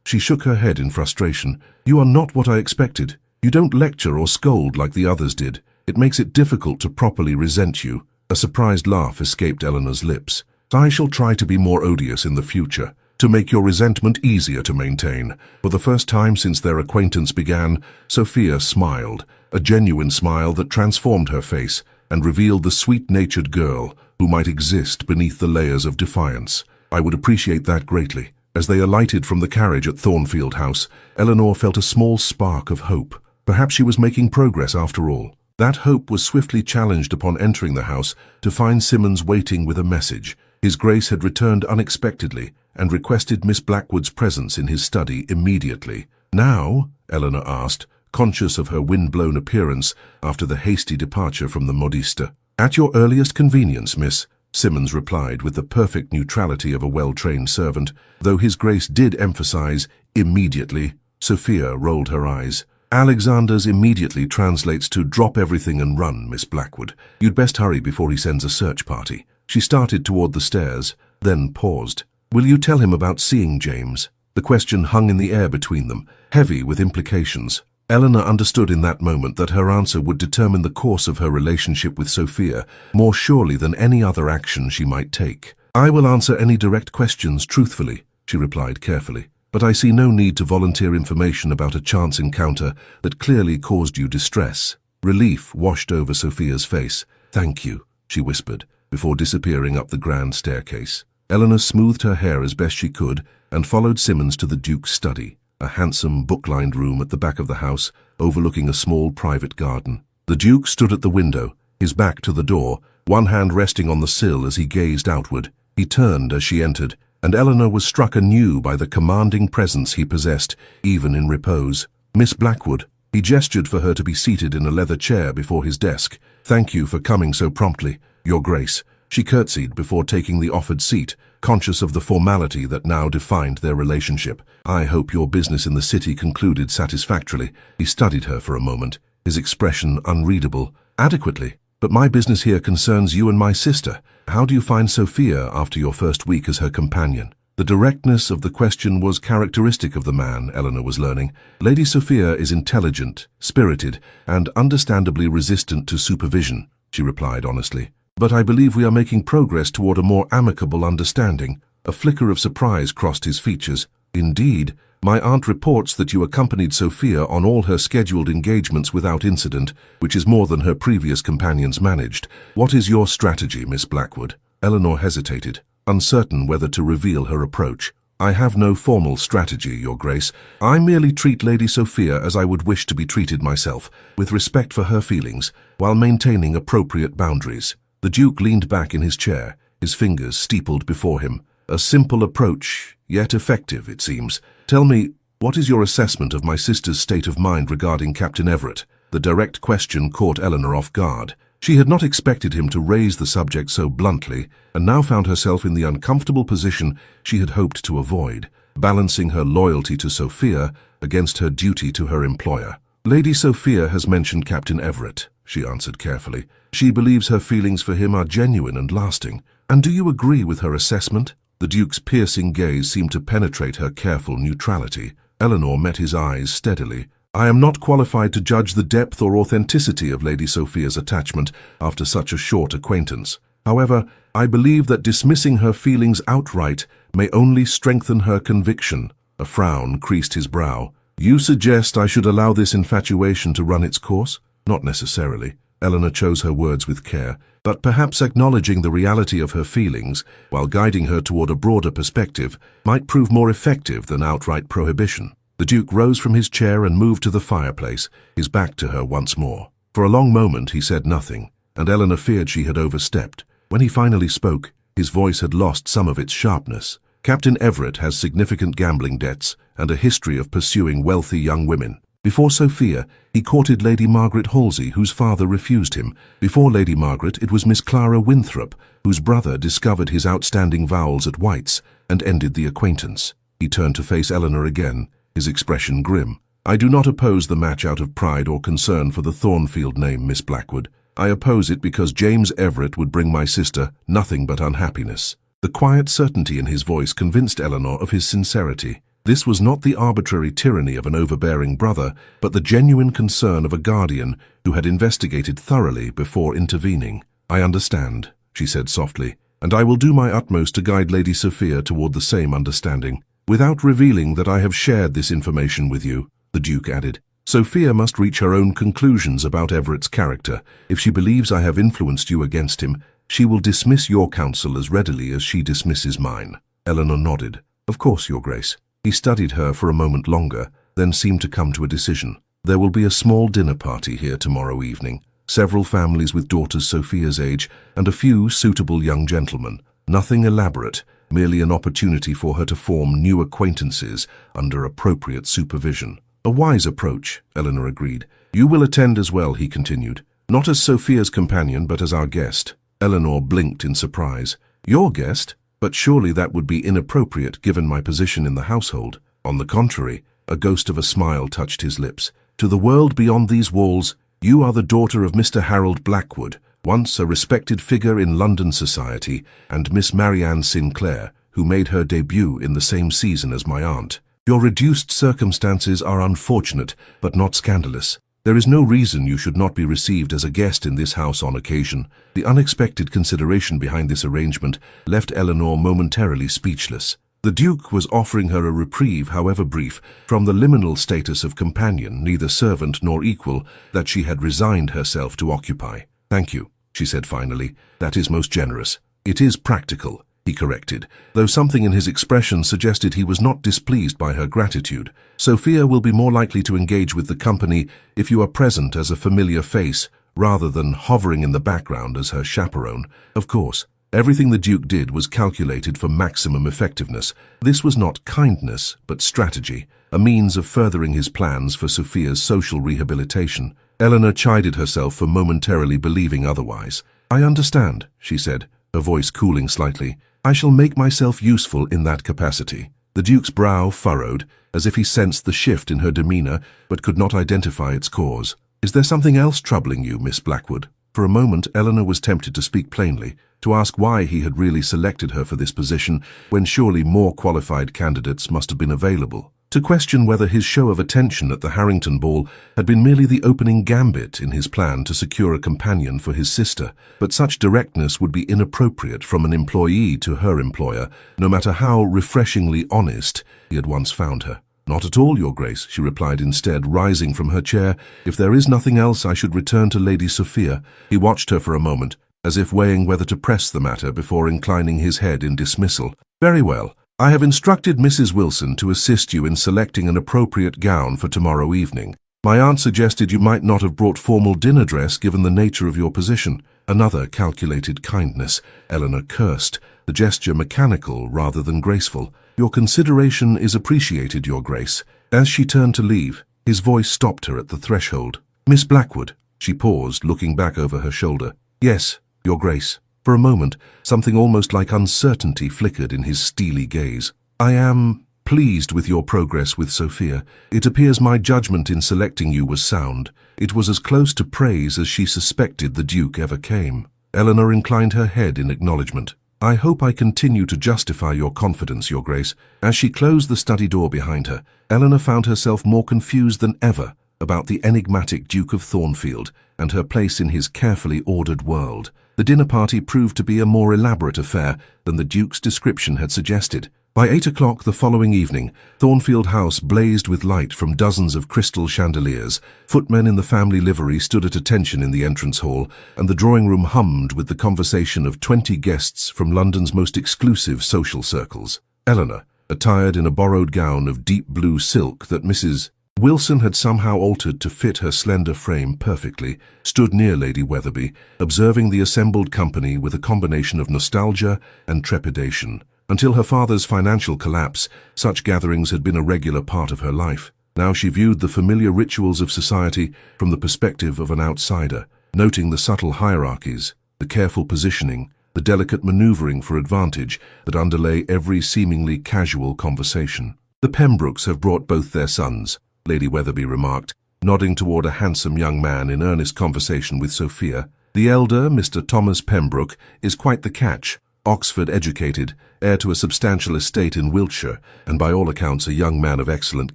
She shook her head in frustration. "You are not what I expected. You don't lecture or scold like the others did. It makes it difficult to properly resent you." A surprised laugh escaped Eleanor's lips. "I shall try to be more odious in the future, to make your resentment easier to maintain." For the first time since their acquaintance began, Sophia smiled, a genuine smile that transformed her face and revealed the sweet-natured girl who might exist beneath the layers of defiance. "I would appreciate that greatly." As they alighted from the carriage at Thornfield House, Eleanor felt a small spark of hope. Perhaps she was making progress after all. That hope was swiftly challenged upon entering the house to find Simmons waiting with a message. His Grace had returned unexpectedly and requested Miss Blackwood's presence in his study immediately. "Now?" Eleanor asked, conscious of her wind-blown appearance after the hasty departure from the modiste. "At your earliest convenience, miss," Simmons replied with the perfect neutrality of a well-trained servant, though his Grace did emphasize immediately. Sophia rolled her eyes. "Alexander's immediately translates to drop everything and run, Miss Blackwood. You'd best hurry before he sends a search party." She started toward the stairs, then paused. "Will you tell him about seeing James?" The question hung in the air between them, heavy with implications. Eleanor understood in that moment that her answer would determine the course of her relationship with Sophia more surely than any other action she might take. "I will answer any direct questions truthfully," she replied carefully, "but I see no need to volunteer information about a chance encounter that clearly caused you distress." Relief washed over Sophia's face. "Thank you," she whispered, before disappearing up the grand staircase. Eleanor smoothed her hair as best she could and followed Simmons to the Duke's study, a handsome book-lined room at the back of the house, overlooking a small private garden. The Duke stood at the window, his back to the door, one hand resting on the sill as he gazed outward. He turned as she entered, and Eleanor was struck anew by the commanding presence he possessed, even in repose. "Miss Blackwood." He gestured for her to be seated in a leather chair before his desk. "Thank you for coming so promptly, Your Grace." She curtsied before taking the offered seat, conscious of the formality that now defined their relationship. "I hope your business in the city concluded satisfactorily." He studied her for a moment, his expression unreadable. "Adequately. But my business here concerns you and my sister. How do you find Sophia after your first week as her companion?" The directness of the question was characteristic of the man, Eleanor was learning. Lady Sophia is intelligent, spirited, and understandably resistant to supervision, she replied honestly. "But I believe we are making progress toward a more amicable understanding." A flicker of surprise crossed his features. "Indeed, my aunt reports that you accompanied Sophia on all her scheduled engagements without incident, which is more than her previous companions managed. What is your strategy, Miss Blackwood?" Eleanor hesitated, uncertain whether to reveal her approach. "I have no formal strategy, Your Grace. I merely treat Lady Sophia as I would wish to be treated myself, with respect for her feelings, while maintaining appropriate boundaries." The Duke leaned back in his chair, his fingers steepled before him. "A simple approach, yet effective, it seems. Tell me, what is your assessment of my sister's state of mind regarding Captain Everett?" The direct question caught Eleanor off guard. She had not expected him to raise the subject so bluntly, and now found herself in the uncomfortable position she had hoped to avoid, balancing her loyalty to Sophia against her duty to her employer. "Lady Sophia has mentioned Captain Everett," she answered carefully. "She believes her feelings for him are genuine and lasting. And do you agree with her assessment?" The Duke's piercing gaze seemed to penetrate her careful neutrality. Eleanor met his eyes steadily. "I am not qualified to judge the depth or authenticity of Lady Sophia's attachment after such a short acquaintance. However, I believe that dismissing her feelings outright may only strengthen her conviction." A frown creased his brow. "You suggest I should allow this infatuation to run its course?" "Not necessarily. Eleanor chose her words with care, but perhaps acknowledging the reality of her feelings while guiding her toward a broader perspective might prove more effective than outright prohibition. The Duke rose from his chair and moved to the fireplace, his back to her once more. For a long moment he said nothing, and Eleanor feared she had overstepped. When he finally spoke, his voice had lost some of its sharpness. Captain Everett has significant gambling debts and a history of pursuing wealthy young women. Before Sophia, he courted Lady Margaret Halsey, whose father refused him. Before Lady Margaret, it was Miss Clara Winthrop, whose brother discovered his outstanding vowels at White's and ended the acquaintance. He turned to face Eleanor again, his expression grim. I do not oppose the match out of pride or concern for the Thornfield name, Miss Blackwood. I oppose it because James Everett would bring my sister nothing but unhappiness. The quiet certainty in his voice convinced Eleanor of his sincerity. This was not the arbitrary tyranny of an overbearing brother, but the genuine concern of a guardian who had investigated thoroughly before intervening. I understand, she said softly, and I will do my utmost to guide Lady Sophia toward the same understanding. Without revealing that I have shared this information with you, the Duke added. Sophia must reach her own conclusions about Everett's character. If she believes I have influenced you against him, she will dismiss your counsel as readily as she dismisses mine. Eleanor nodded. Of course, Your Grace. He studied her for a moment longer, then seemed to come to a decision. There will be a small dinner party here tomorrow evening. Several families with daughters Sophia's age, and a few suitable young gentlemen. Nothing elaborate, merely an opportunity for her to form new acquaintances under appropriate supervision. A wise approach, Eleanor agreed. You will attend as well, he continued. Not as Sophia's companion, but as our guest. Eleanor blinked in surprise. Your guest? But surely that would be inappropriate given my position in the household. On the contrary, a ghost of a smile touched his lips. To the world beyond these walls, you are the daughter of Mr. Harold Blackwood, once a respected figure in London society, and Miss Marianne Sinclair, who made her debut in the same season as my aunt. Your reduced circumstances are unfortunate, but not scandalous. There is no reason you should not be received as a guest in this house on occasion. The unexpected consideration behind this arrangement left Eleanor momentarily speechless. The Duke was offering her a reprieve, however brief, from the liminal status of companion, neither servant nor equal, that she had resigned herself to occupy. Thank you, she said finally. That is most generous. It is practical, he corrected, though something in his expression suggested he was not displeased by her gratitude. Sophia will be more likely to engage with the company if you are present as a familiar face, rather than hovering in the background as her chaperone. Of course, everything the Duke did was calculated for maximum effectiveness. This was not kindness, but strategy, a means of furthering his plans for Sophia's social rehabilitation. Eleanor chided herself for momentarily believing otherwise. I understand, she said, her voice cooling slightly. I shall make myself useful in that capacity. The Duke's brow furrowed, as if he sensed the shift in her demeanor, but could not identify its cause. Is there something else troubling you, Miss Blackwood? For a moment, Eleanor was tempted to speak plainly, to ask why he had really selected her for this position, when surely more qualified candidates must have been available. To question whether his show of attention at the Harrington ball had been merely the opening gambit in his plan to secure a companion for his sister, but such directness would be inappropriate from an employee to her employer, no matter how refreshingly honest he had once found her. Not at all, Your Grace, she replied instead, rising from her chair. If there is nothing else, I should return to Lady Sophia. He watched her for a moment, as if weighing whether to press the matter before inclining his head in dismissal. Very well. I have instructed Mrs. Wilson to assist you in selecting an appropriate gown for tomorrow evening. My aunt suggested you might not have brought formal dinner dress given the nature of your position. Another calculated kindness, Eleanor cursed, the gesture mechanical rather than graceful. Your consideration is appreciated, Your Grace. As she turned to leave, his voice stopped her at the threshold. Miss Blackwood, she paused, looking back over her shoulder. Yes, Your Grace. For a moment, something almost like uncertainty flickered in his steely gaze. I am pleased with your progress with Sophia. It appears my judgment in selecting you was sound. It was as close to praise as she suspected the Duke ever came. Eleanor inclined her head in acknowledgement. I hope I continue to justify your confidence, Your Grace. As she closed the study door behind her, Eleanor found herself more confused than ever about the enigmatic Duke of Thornfield and her place in his carefully ordered world. The dinner party proved to be a more elaborate affair than the Duke's description had suggested. By 8 o'clock the following evening, Thornfield House blazed with light from dozens of crystal chandeliers. Footmen in the family livery stood at attention in the entrance hall, and the drawing-room hummed with the conversation of 20 guests from London's most exclusive social circles. Eleanor, attired in a borrowed gown of deep blue silk that Mrs. Wilson had somehow altered to fit her slender frame perfectly, stood near Lady Weatherby, observing the assembled company with a combination of nostalgia and trepidation. Until her father's financial collapse, such gatherings had been a regular part of her life. Now she viewed the familiar rituals of society from the perspective of an outsider, noting the subtle hierarchies, the careful positioning, the delicate maneuvering for advantage that underlay every seemingly casual conversation. "The Pembrokes have brought both their sons," Lady Weatherby remarked, nodding toward a handsome young man in earnest conversation with Sophia. "The elder, Mr. Thomas Pembroke, is quite the catch. Oxford-educated, heir to a substantial estate in Wiltshire, and by all accounts a young man of excellent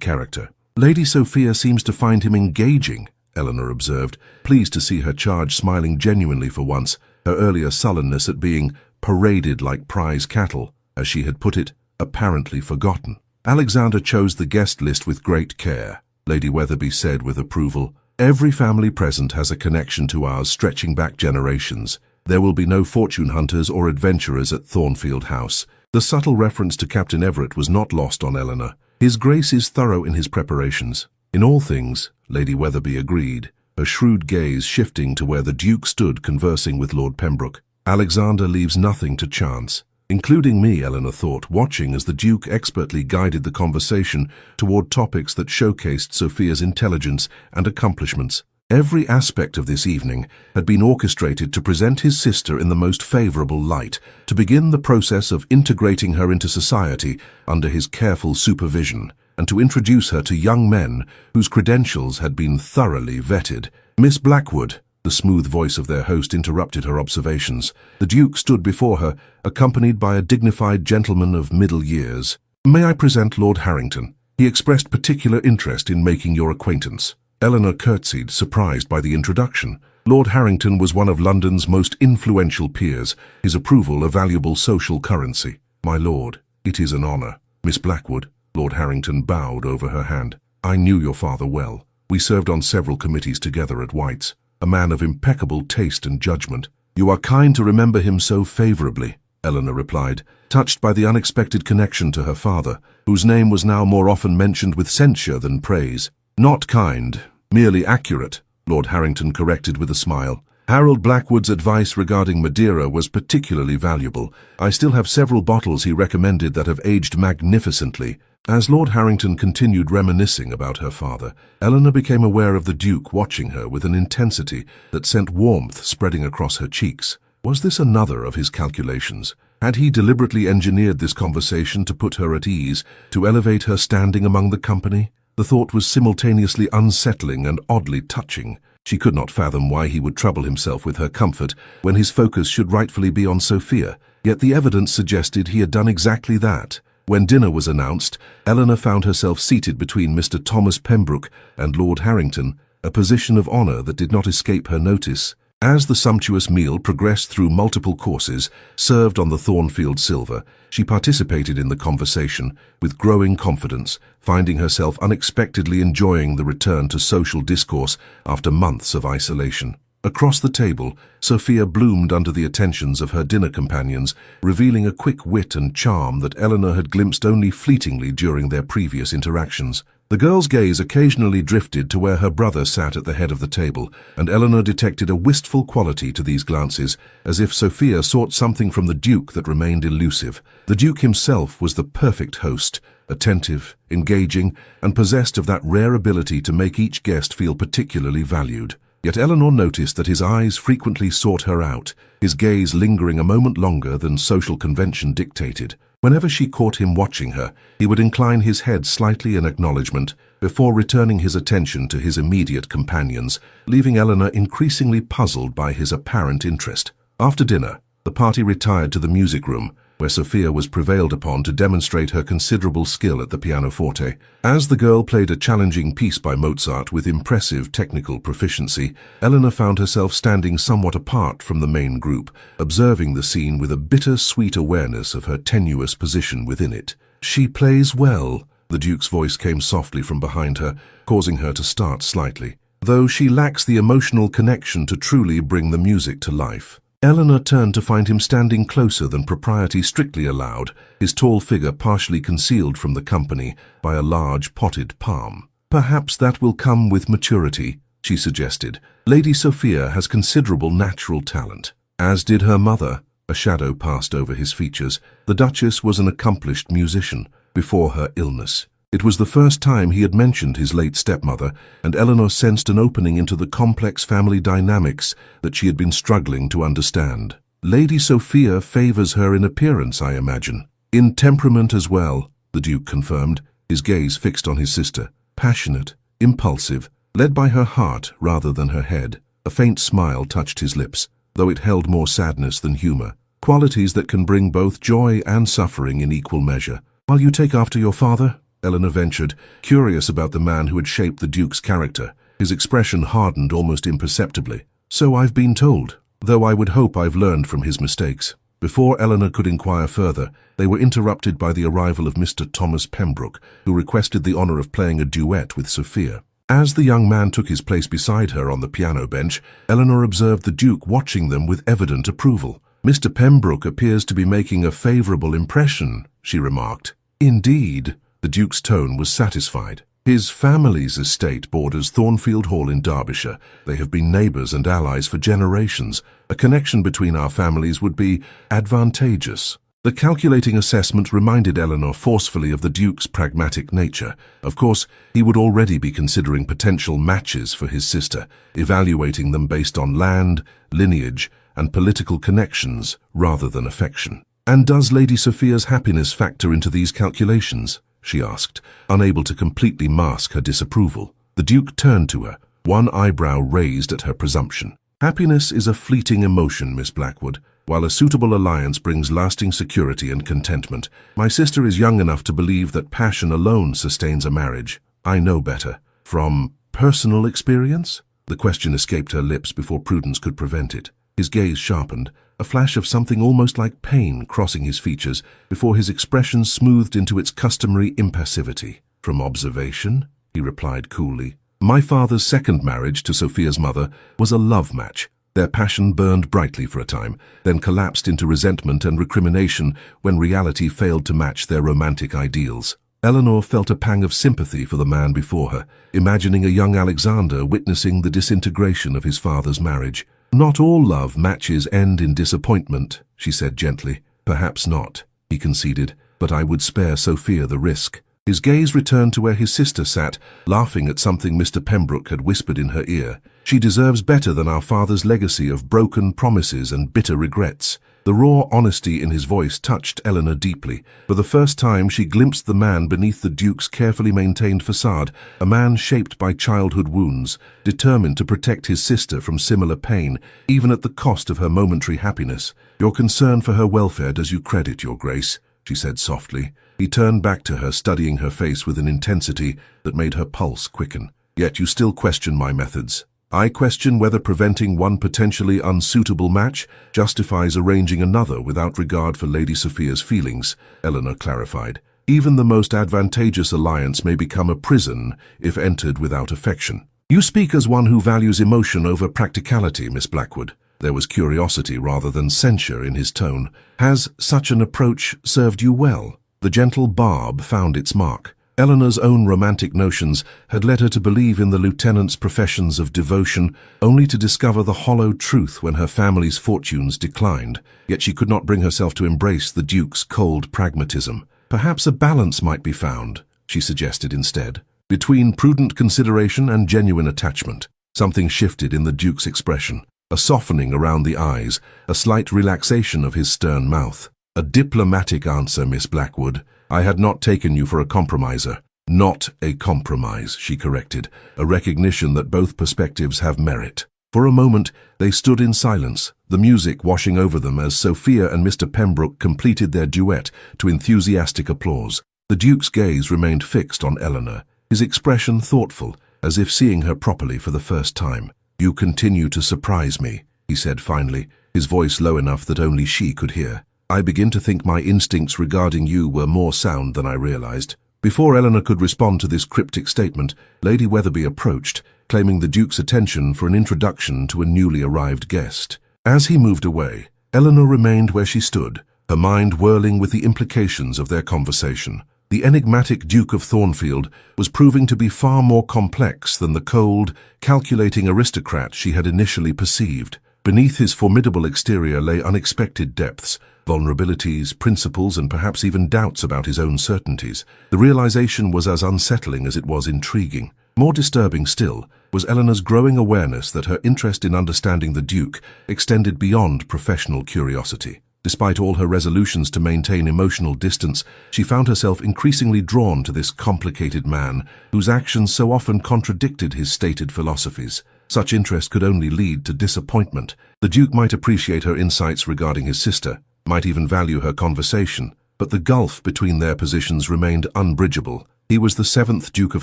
character." "Lady Sophia seems to find him engaging," Eleanor observed, pleased to see her charge smiling genuinely for once, her earlier sullenness at being paraded like prize cattle, as she had put it, apparently forgotten. "Alexander chose the guest list with great care," Lady Weatherby said with approval. "Every family present has a connection to ours stretching back generations. There will be no fortune hunters or adventurers at Thornfield House." The subtle reference to Captain Everett was not lost on Eleanor. "His Grace is thorough in his preparations." "In all things," Lady Weatherby agreed, her shrewd gaze shifting to where the Duke stood conversing with Lord Pembroke. "Alexander leaves nothing to chance." Including me, Eleanor thought, watching as the Duke expertly guided the conversation toward topics that showcased Sophia's intelligence and accomplishments. Every aspect of this evening had been orchestrated to present his sister in the most favorable light, to begin the process of integrating her into society under his careful supervision, and to introduce her to young men whose credentials had been thoroughly vetted. "Miss Blackwood," the smooth voice of their host interrupted her observations. The Duke stood before her, accompanied by a dignified gentleman of middle years. "May I present Lord Harrington? He expressed particular interest in making your acquaintance." Eleanor curtsied, surprised by the introduction. Lord Harrington was one of London's most influential peers, his approval a valuable social currency. "My lord, it is an honor." "Miss Blackwood," Lord Harrington bowed over her hand. "I knew your father well. We served on several committees together at White's. A man of impeccable taste and judgment." "You are kind to remember him so favorably," Eleanor replied, touched by the unexpected connection to her father, whose name was now more often mentioned with censure than praise. "Not kind, merely accurate," Lord Harrington corrected with a smile. "Harold Blackwood's advice regarding Madeira was particularly valuable. I still have several bottles he recommended that have aged magnificently." As Lord Harrington continued reminiscing about her father, Eleanor became aware of the Duke watching her with an intensity that sent warmth spreading across her cheeks. Was this another of his calculations? Had he deliberately engineered this conversation to put her at ease, to elevate her standing among the company? The thought was simultaneously unsettling and oddly touching. She could not fathom why he would trouble himself with her comfort when his focus should rightfully be on Sophia, yet the evidence suggested he had done exactly that. When dinner was announced, Eleanor found herself seated between Mr. Thomas Pembroke and Lord Harrington, a position of honor that did not escape her notice. As the sumptuous meal progressed through multiple courses, served on the Thornfield silver, she participated in the conversation with growing confidence, finding herself unexpectedly enjoying the return to social discourse after months of isolation. Across the table, Sophia bloomed under the attentions of her dinner companions, revealing a quick wit and charm that Eleanor had glimpsed only fleetingly during their previous interactions. The girl's gaze occasionally drifted to where her brother sat at the head of the table, and Eleanor detected a wistful quality to these glances, as if Sophia sought something from the Duke that remained elusive. The Duke himself was the perfect host, attentive, engaging, and possessed of that rare ability to make each guest feel particularly valued. Yet Eleanor noticed that his eyes frequently sought her out, his gaze lingering a moment longer than social convention dictated. Whenever she caught him watching her, he would incline his head slightly in acknowledgement, before returning his attention to his immediate companions, leaving Eleanor increasingly puzzled by his apparent interest. After dinner, the party retired to the music room, where Sophia was prevailed upon to demonstrate her considerable skill at the pianoforte. As the girl played a challenging piece by Mozart with impressive technical proficiency, Eleanor found herself standing somewhat apart from the main group, observing the scene with a bitter-sweet awareness of her tenuous position within it. She plays well. The Duke's voice came softly from behind her, causing her to start slightly, though she lacks the emotional connection to truly bring the music to life. Eleanor turned to find him standing closer than propriety strictly allowed, his tall figure partially concealed from the company by a large potted palm. Perhaps that will come with maturity, she suggested. Lady Sophia has considerable natural talent, as did her mother. A shadow passed over his features. The Duchess was an accomplished musician before her illness. It was the first time he had mentioned his late stepmother, and Eleanor sensed an opening into the complex family dynamics that she had been struggling to understand. Lady Sophia favors her in appearance, I imagine. In temperament as well, the Duke confirmed, his gaze fixed on his sister. Passionate, impulsive, led by her heart rather than her head. A faint smile touched his lips, though it held more sadness than humor, qualities that can bring both joy and suffering in equal measure. While you take after your father? Eleanor ventured, curious about the man who had shaped the Duke's character. His expression hardened almost imperceptibly. So I've been told, though I would hope I've learned from his mistakes. Before Eleanor could inquire further, they were interrupted by the arrival of Mr. Thomas Pembroke, who requested the honor of playing a duet with Sophia. As the young man took his place beside her on the piano bench, Eleanor observed the Duke watching them with evident approval. Mr. Pembroke appears to be making a favorable impression, she remarked. Indeed. The Duke's tone was satisfied. His family's estate borders Thornfield Hall in Derbyshire. They have been neighbours and allies for generations. A connection between our families would be advantageous. The calculating assessment reminded Eleanor forcefully of the Duke's pragmatic nature. Of course, he would already be considering potential matches for his sister, evaluating them based on land, lineage, and political connections rather than affection. And does Lady Sophia's happiness factor into these calculations? She asked, unable to completely mask her disapproval. The Duke turned to her, one eyebrow raised at her presumption. Happiness is a fleeting emotion, Miss Blackwood, while a suitable alliance brings lasting security and contentment. My sister is young enough to believe that passion alone sustains a marriage. I know better. From personal experience? The question escaped her lips before Prudence could prevent it. His gaze sharpened, a flash of something almost like pain crossing his features before his expression smoothed into its customary impassivity. From observation, he replied coolly. My father's second marriage to Sophia's mother was a love match. Their passion burned brightly for a time, then collapsed into resentment and recrimination when reality failed to match their romantic ideals. Eleanor felt a pang of sympathy for the man before her, imagining a young Alexander witnessing the disintegration of his father's marriage. Not all love matches end in disappointment, she said gently. Perhaps not, he conceded, but I would spare Sophia the risk. His gaze returned to where his sister sat, laughing at something Mr. Pembroke had whispered in her ear. She deserves better than our father's legacy of broken promises and bitter regrets. The raw honesty in his voice touched Eleanor deeply. For the first time she glimpsed the man beneath the Duke's carefully maintained facade, a man shaped by childhood wounds, determined to protect his sister from similar pain, even at the cost of her momentary happiness. Your concern for her welfare does you credit, Your Grace, she said softly. He turned back to her, studying her face with an intensity that made her pulse quicken. Yet you still question my methods. I question whether preventing one potentially unsuitable match justifies arranging another without regard for Lady Sophia's feelings, Eleanor clarified. Even the most advantageous alliance may become a prison if entered without affection. You speak as one who values emotion over practicality, Miss Blackwood. There was curiosity rather than censure in his tone. Has such an approach served you well? The gentle barb found its mark. Eleanor's own romantic notions had led her to believe in the lieutenant's professions of devotion, only to discover the hollow truth when her family's fortunes declined. Yet she could not bring herself to embrace the Duke's cold pragmatism. Perhaps a balance might be found, she suggested instead, between prudent consideration and genuine attachment. Something shifted in the Duke's expression, a softening around the eyes, a slight relaxation of his stern mouth. A diplomatic answer, Miss Blackwood. I had not taken you for a compromiser. Not a compromise, she corrected, a recognition that both perspectives have merit. For a moment, they stood in silence, the music washing over them as Sophia and Mr. Pembroke completed their duet to enthusiastic applause. The Duke's gaze remained fixed on Eleanor, his expression thoughtful, as if seeing her properly for the first time. You continue to surprise me, he said finally, his voice low enough that only she could hear. I begin to think my instincts regarding you were more sound than I realized. Before Eleanor could respond to this cryptic statement, Lady Weatherby approached, claiming the Duke's attention for an introduction to a newly arrived guest. As he moved away, Eleanor remained where she stood, her mind whirling with the implications of their conversation. The enigmatic Duke of Thornfield was proving to be far more complex than the cold, calculating aristocrat she had initially perceived. Beneath his formidable exterior lay unexpected depths, vulnerabilities, principles, and perhaps even doubts about his own certainties. The realization was as unsettling as it was intriguing. More disturbing still was Eleanor's growing awareness that her interest in understanding the Duke extended beyond professional curiosity. Despite all her resolutions to maintain emotional distance, she found herself increasingly drawn to this complicated man, whose actions so often contradicted his stated philosophies. Such interest could only lead to disappointment. The Duke might appreciate her insights regarding his sister, might even value her conversation, but the gulf between their positions remained unbridgeable. He was the 7th Duke of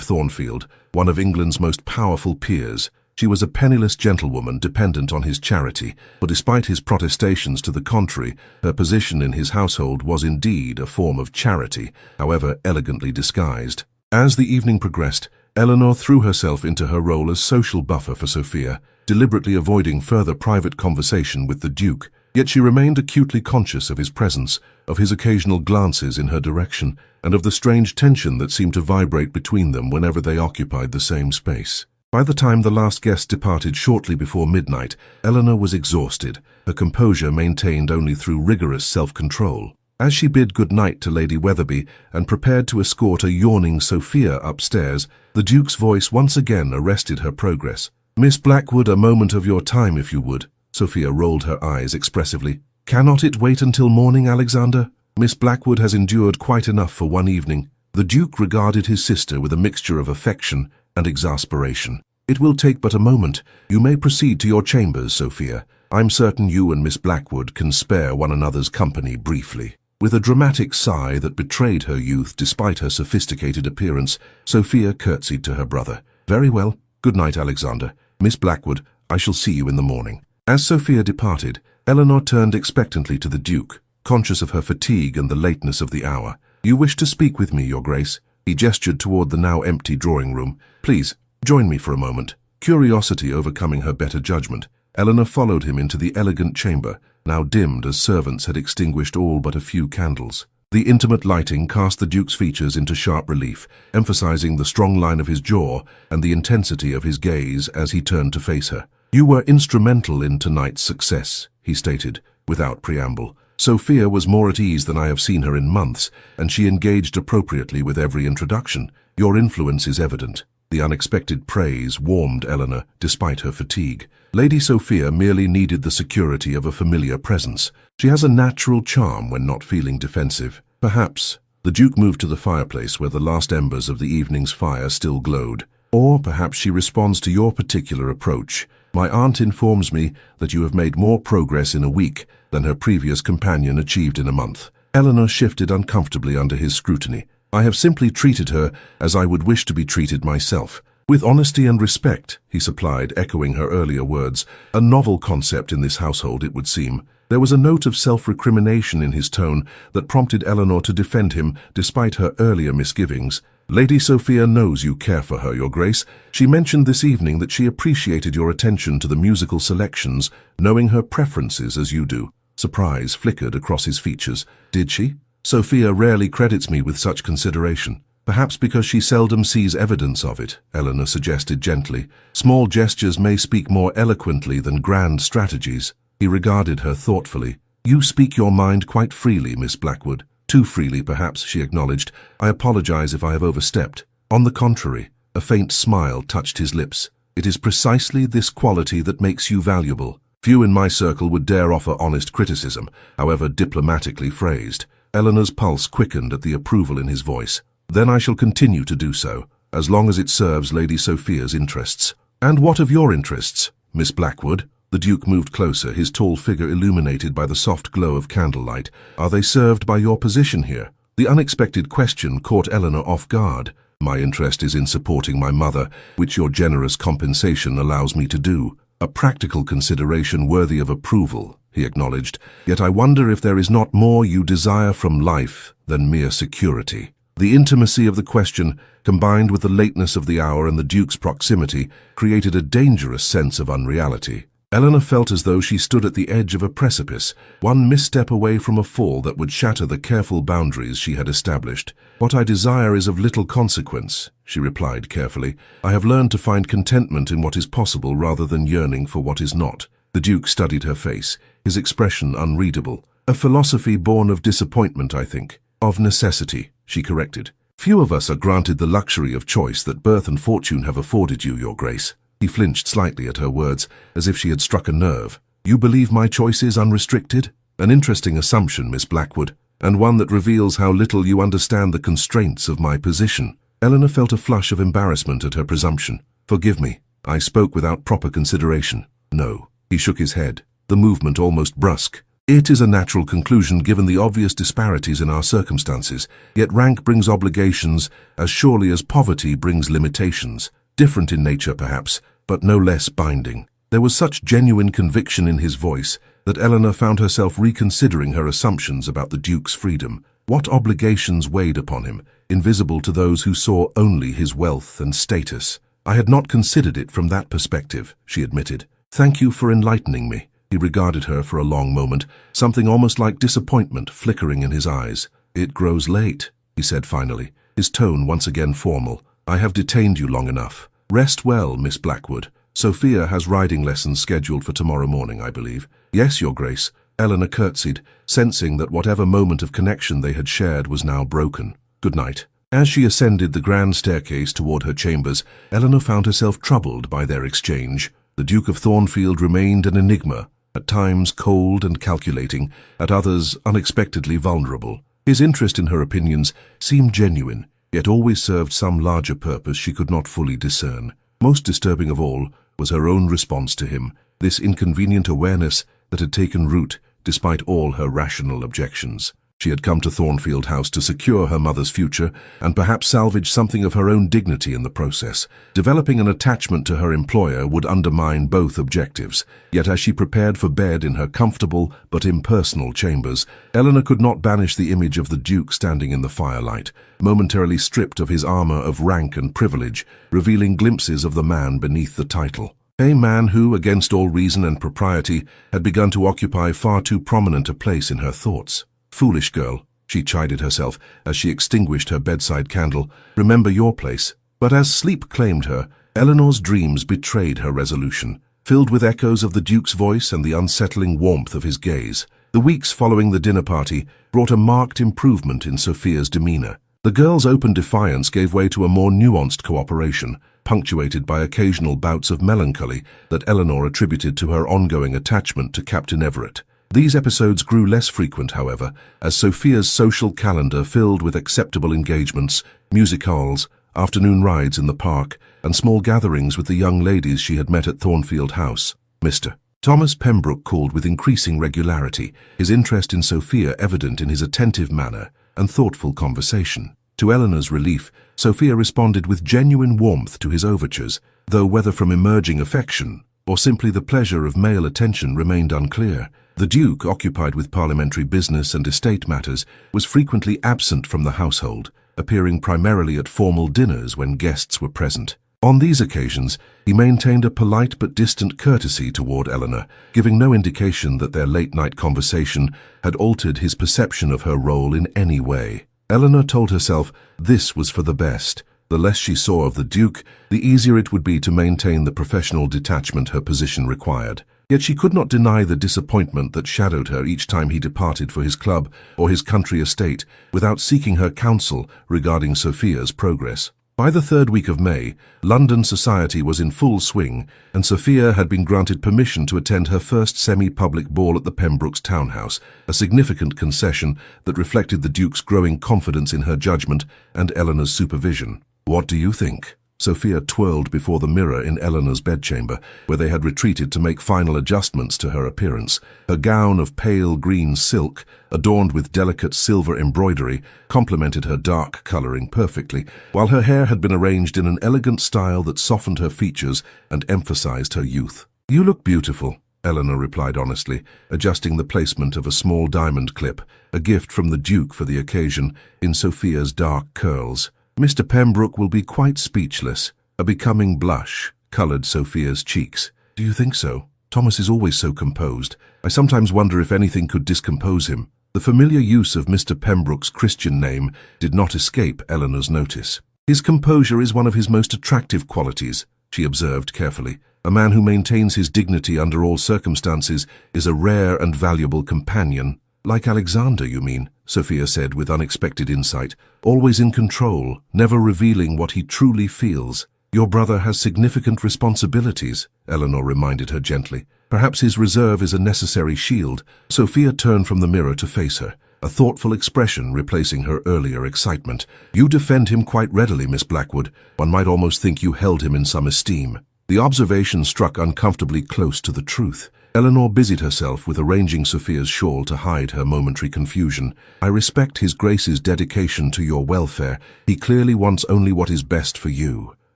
Thornfield, one of England's most powerful peers. She was a penniless gentlewoman dependent on his charity, but despite his protestations to the contrary, her position in his household was indeed a form of charity, however elegantly disguised. As the evening progressed, Eleanor threw herself into her role as social buffer for Sophia, deliberately avoiding further private conversation with the Duke. Yet she remained acutely conscious of his presence, of his occasional glances in her direction, and of the strange tension that seemed to vibrate between them whenever they occupied the same space. By the time the last guest departed shortly before midnight, Eleanor was exhausted, her composure maintained only through rigorous self-control. As she bid good night to Lady Weatherby and prepared to escort a yawning Sophia upstairs, the Duke's voice once again arrested her progress. "Miss Blackwood, a moment of your time, if you would." Sophia rolled her eyes expressively. "Cannot it wait until morning, Alexander? Miss Blackwood has endured quite enough for one evening." The Duke regarded his sister with a mixture of affection and exasperation. "It will take but a moment. You may proceed to your chambers, Sophia. I'm certain you and Miss Blackwood can spare one another's company briefly." With a dramatic sigh that betrayed her youth despite her sophisticated appearance, Sophia curtsied to her brother. "Very well. Good night, Alexander. Miss Blackwood, I shall see you in the morning." As Sophia departed, Eleanor turned expectantly to the Duke, conscious of her fatigue and the lateness of the hour. "You wish to speak with me, Your Grace?" He gestured toward the now empty drawing-room. "Please, join me for a moment." Curiosity overcoming her better judgment, Eleanor followed him into the elegant chamber, now dimmed as servants had extinguished all but a few candles. The intimate lighting cast the Duke's features into sharp relief, emphasizing the strong line of his jaw and the intensity of his gaze as he turned to face her. "You were instrumental in tonight's success," he stated, without preamble. Sophia was more at ease than I have seen her in months, and she engaged appropriately with every introduction. "Your influence is evident." The unexpected praise warmed Eleanor, despite her fatigue. Lady Sophia merely needed the security of a familiar presence. She has a natural charm when not feeling defensive. Perhaps. The Duke moved to the fireplace where the last embers of the evening's fire still glowed. "Or perhaps she responds to your particular approach. My aunt informs me that you have made more progress in a week than her previous companion achieved in a month." Eleanor shifted uncomfortably under his scrutiny. "I have simply treated her as I would wish to be treated myself. With honesty and respect," he supplied, echoing her earlier words. A novel concept in this household, it would seem. There was a note of self-recrimination in his tone that prompted Eleanor to defend him despite her earlier misgivings. "Lady Sophia knows you care for her, Your Grace. She mentioned this evening that she appreciated your attention to the musical selections, knowing her preferences as you do." Surprise flickered across his features. "Did she?" "Sophia rarely credits me with such consideration." "Perhaps because she seldom sees evidence of it," Eleanor suggested gently. "Small gestures may speak more eloquently than grand strategies." He regarded her thoughtfully. "You speak your mind quite freely, Miss Blackwood." "Too freely, perhaps," she acknowledged. "I apologize if I have overstepped." "On the contrary." A faint smile touched his lips. "It is precisely this quality that makes you valuable. Few in my circle would dare offer honest criticism, however diplomatically phrased." Eleanor's pulse quickened at the approval in his voice. "Then I shall continue to do so, as long as it serves Lady Sophia's interests." "And what of your interests, Miss Blackwood?" The Duke moved closer, his tall figure illuminated by the soft glow of candlelight. "Are they served by your position here?" The unexpected question caught Eleanor off guard. "My interest is in supporting my mother, which your generous compensation allows me to do." "A practical consideration worthy of approval," he acknowledged, "yet I wonder if there is not more you desire from life than mere security." The intimacy of the question, combined with the lateness of the hour and the Duke's proximity, created a dangerous sense of unreality. Eleanor felt as though she stood at the edge of a precipice, one misstep away from a fall that would shatter the careful boundaries she had established. "What I desire is of little consequence," she replied carefully. "I have learned to find contentment in what is possible rather than yearning for what is not." The Duke studied her face, his expression unreadable. "A philosophy born of disappointment, I think." "Of necessity," she corrected. "Few of us are granted the luxury of choice that birth and fortune have afforded you, Your Grace." He flinched slightly at her words, as if she had struck a nerve. "You believe my choice is unrestricted?" "An interesting assumption, Miss Blackwood, and one that reveals how little you understand the constraints of my position." Eleanor felt a flush of embarrassment at her presumption. "Forgive me, I spoke without proper consideration." "No." He shook his head, the movement almost brusque. "It is a natural conclusion given the obvious disparities in our circumstances, yet rank brings obligations as surely as poverty brings limitations. Different in nature, perhaps, but no less binding." There was such genuine conviction in his voice that Eleanor found herself reconsidering her assumptions about the Duke's freedom. What obligations weighed upon him, invisible to those who saw only his wealth and status? "I had not considered it from that perspective," she admitted. "Thank you for enlightening me." He regarded her for a long moment, something almost like disappointment flickering in his eyes. "It grows late," he said finally, his tone once again formal. "I have detained you long enough. Rest well, Miss Blackwood. Sophia has riding lessons scheduled for tomorrow morning, I believe." "Yes, Your Grace." Eleanor curtsied, sensing that whatever moment of connection they had shared was now broken. "Good night." As she ascended the grand staircase toward her chambers, Eleanor found herself troubled by their exchange. The Duke of Thornfield remained an enigma, at times cold and calculating, at others unexpectedly vulnerable. His interest in her opinions seemed genuine, yet always served some larger purpose she could not fully discern. Most disturbing of all was her own response to him, this inconvenient awareness that had taken root despite all her rational objections. She had come to Thornfield House to secure her mother's future and perhaps salvage something of her own dignity in the process. Developing an attachment to her employer would undermine both objectives. Yet as she prepared for bed in her comfortable but impersonal chambers, Eleanor could not banish the image of the Duke standing in the firelight, momentarily stripped of his armor of rank and privilege, revealing glimpses of the man beneath the title. A man who, against all reason and propriety, had begun to occupy far too prominent a place in her thoughts. "Foolish girl," she chided herself as she extinguished her bedside candle. "Remember your place." But as sleep claimed her, Eleanor's dreams betrayed her resolution, filled with echoes of the Duke's voice and the unsettling warmth of his gaze. The weeks following the dinner party brought a marked improvement in Sophia's demeanor. The girl's open defiance gave way to a more nuanced cooperation, punctuated by occasional bouts of melancholy that Eleanor attributed to her ongoing attachment to Captain Everett. These episodes grew less frequent, however, as Sophia's social calendar filled with acceptable engagements, music halls, afternoon rides in the park, and small gatherings with the young ladies she had met at Thornfield House. Mr. Thomas Pembroke called with increasing regularity, his interest in Sophia evident in his attentive manner and thoughtful conversation. To Eleanor's relief, Sophia responded with genuine warmth to his overtures, though whether from emerging affection or simply the pleasure of male attention remained unclear. The Duke, occupied with parliamentary business and estate matters, was frequently absent from the household, appearing primarily at formal dinners when guests were present. On these occasions, he maintained a polite but distant courtesy toward Eleanor, giving no indication that their late-night conversation had altered his perception of her role in any way. Eleanor told herself this was for the best. The less she saw of the Duke, the easier it would be to maintain the professional detachment her position required. Yet she could not deny the disappointment that shadowed her each time he departed for his club or his country estate without seeking her counsel regarding Sophia's progress. By the third week of May, London society was in full swing, and Sophia had been granted permission to attend her first semi-public ball at the Pembrokes townhouse, a significant concession that reflected the Duke's growing confidence in her judgment and Eleanor's supervision. "What do you think?" Sophia twirled before the mirror in Eleanor's bedchamber, where they had retreated to make final adjustments to her appearance. Her gown of pale green silk, adorned with delicate silver embroidery, complemented her dark coloring perfectly, while her hair had been arranged in an elegant style that softened her features and emphasized her youth. "You look beautiful." Eleanor replied honestly, adjusting the placement of a small diamond clip, a gift from the Duke for the occasion, in Sophia's dark curls. Mr. Pembroke will be quite speechless. A becoming blush coloured Sophia's cheeks. Do you think so? Thomas is always so composed. I sometimes wonder if anything could discompose him. The familiar use of Mr. Pembroke's Christian name did not escape Eleanor's notice. His composure is one of his most attractive qualities, she observed carefully. A man who maintains his dignity under all circumstances is a rare and valuable companion. Like Alexander, you mean? Sophia said with unexpected insight. Always in control, never revealing what he truly feels. Your brother has significant responsibilities, Eleanor reminded her gently. Perhaps his reserve is a necessary shield. Sophia turned from the mirror to face her, a thoughtful expression replacing her earlier excitement. You defend him quite readily, Miss Blackwood. One might almost think you held him in some esteem. The observation struck uncomfortably close to the truth. Eleanor busied herself with arranging Sophia's shawl to hide her momentary confusion. I respect His Grace's dedication to your welfare. He clearly wants only what is best for you.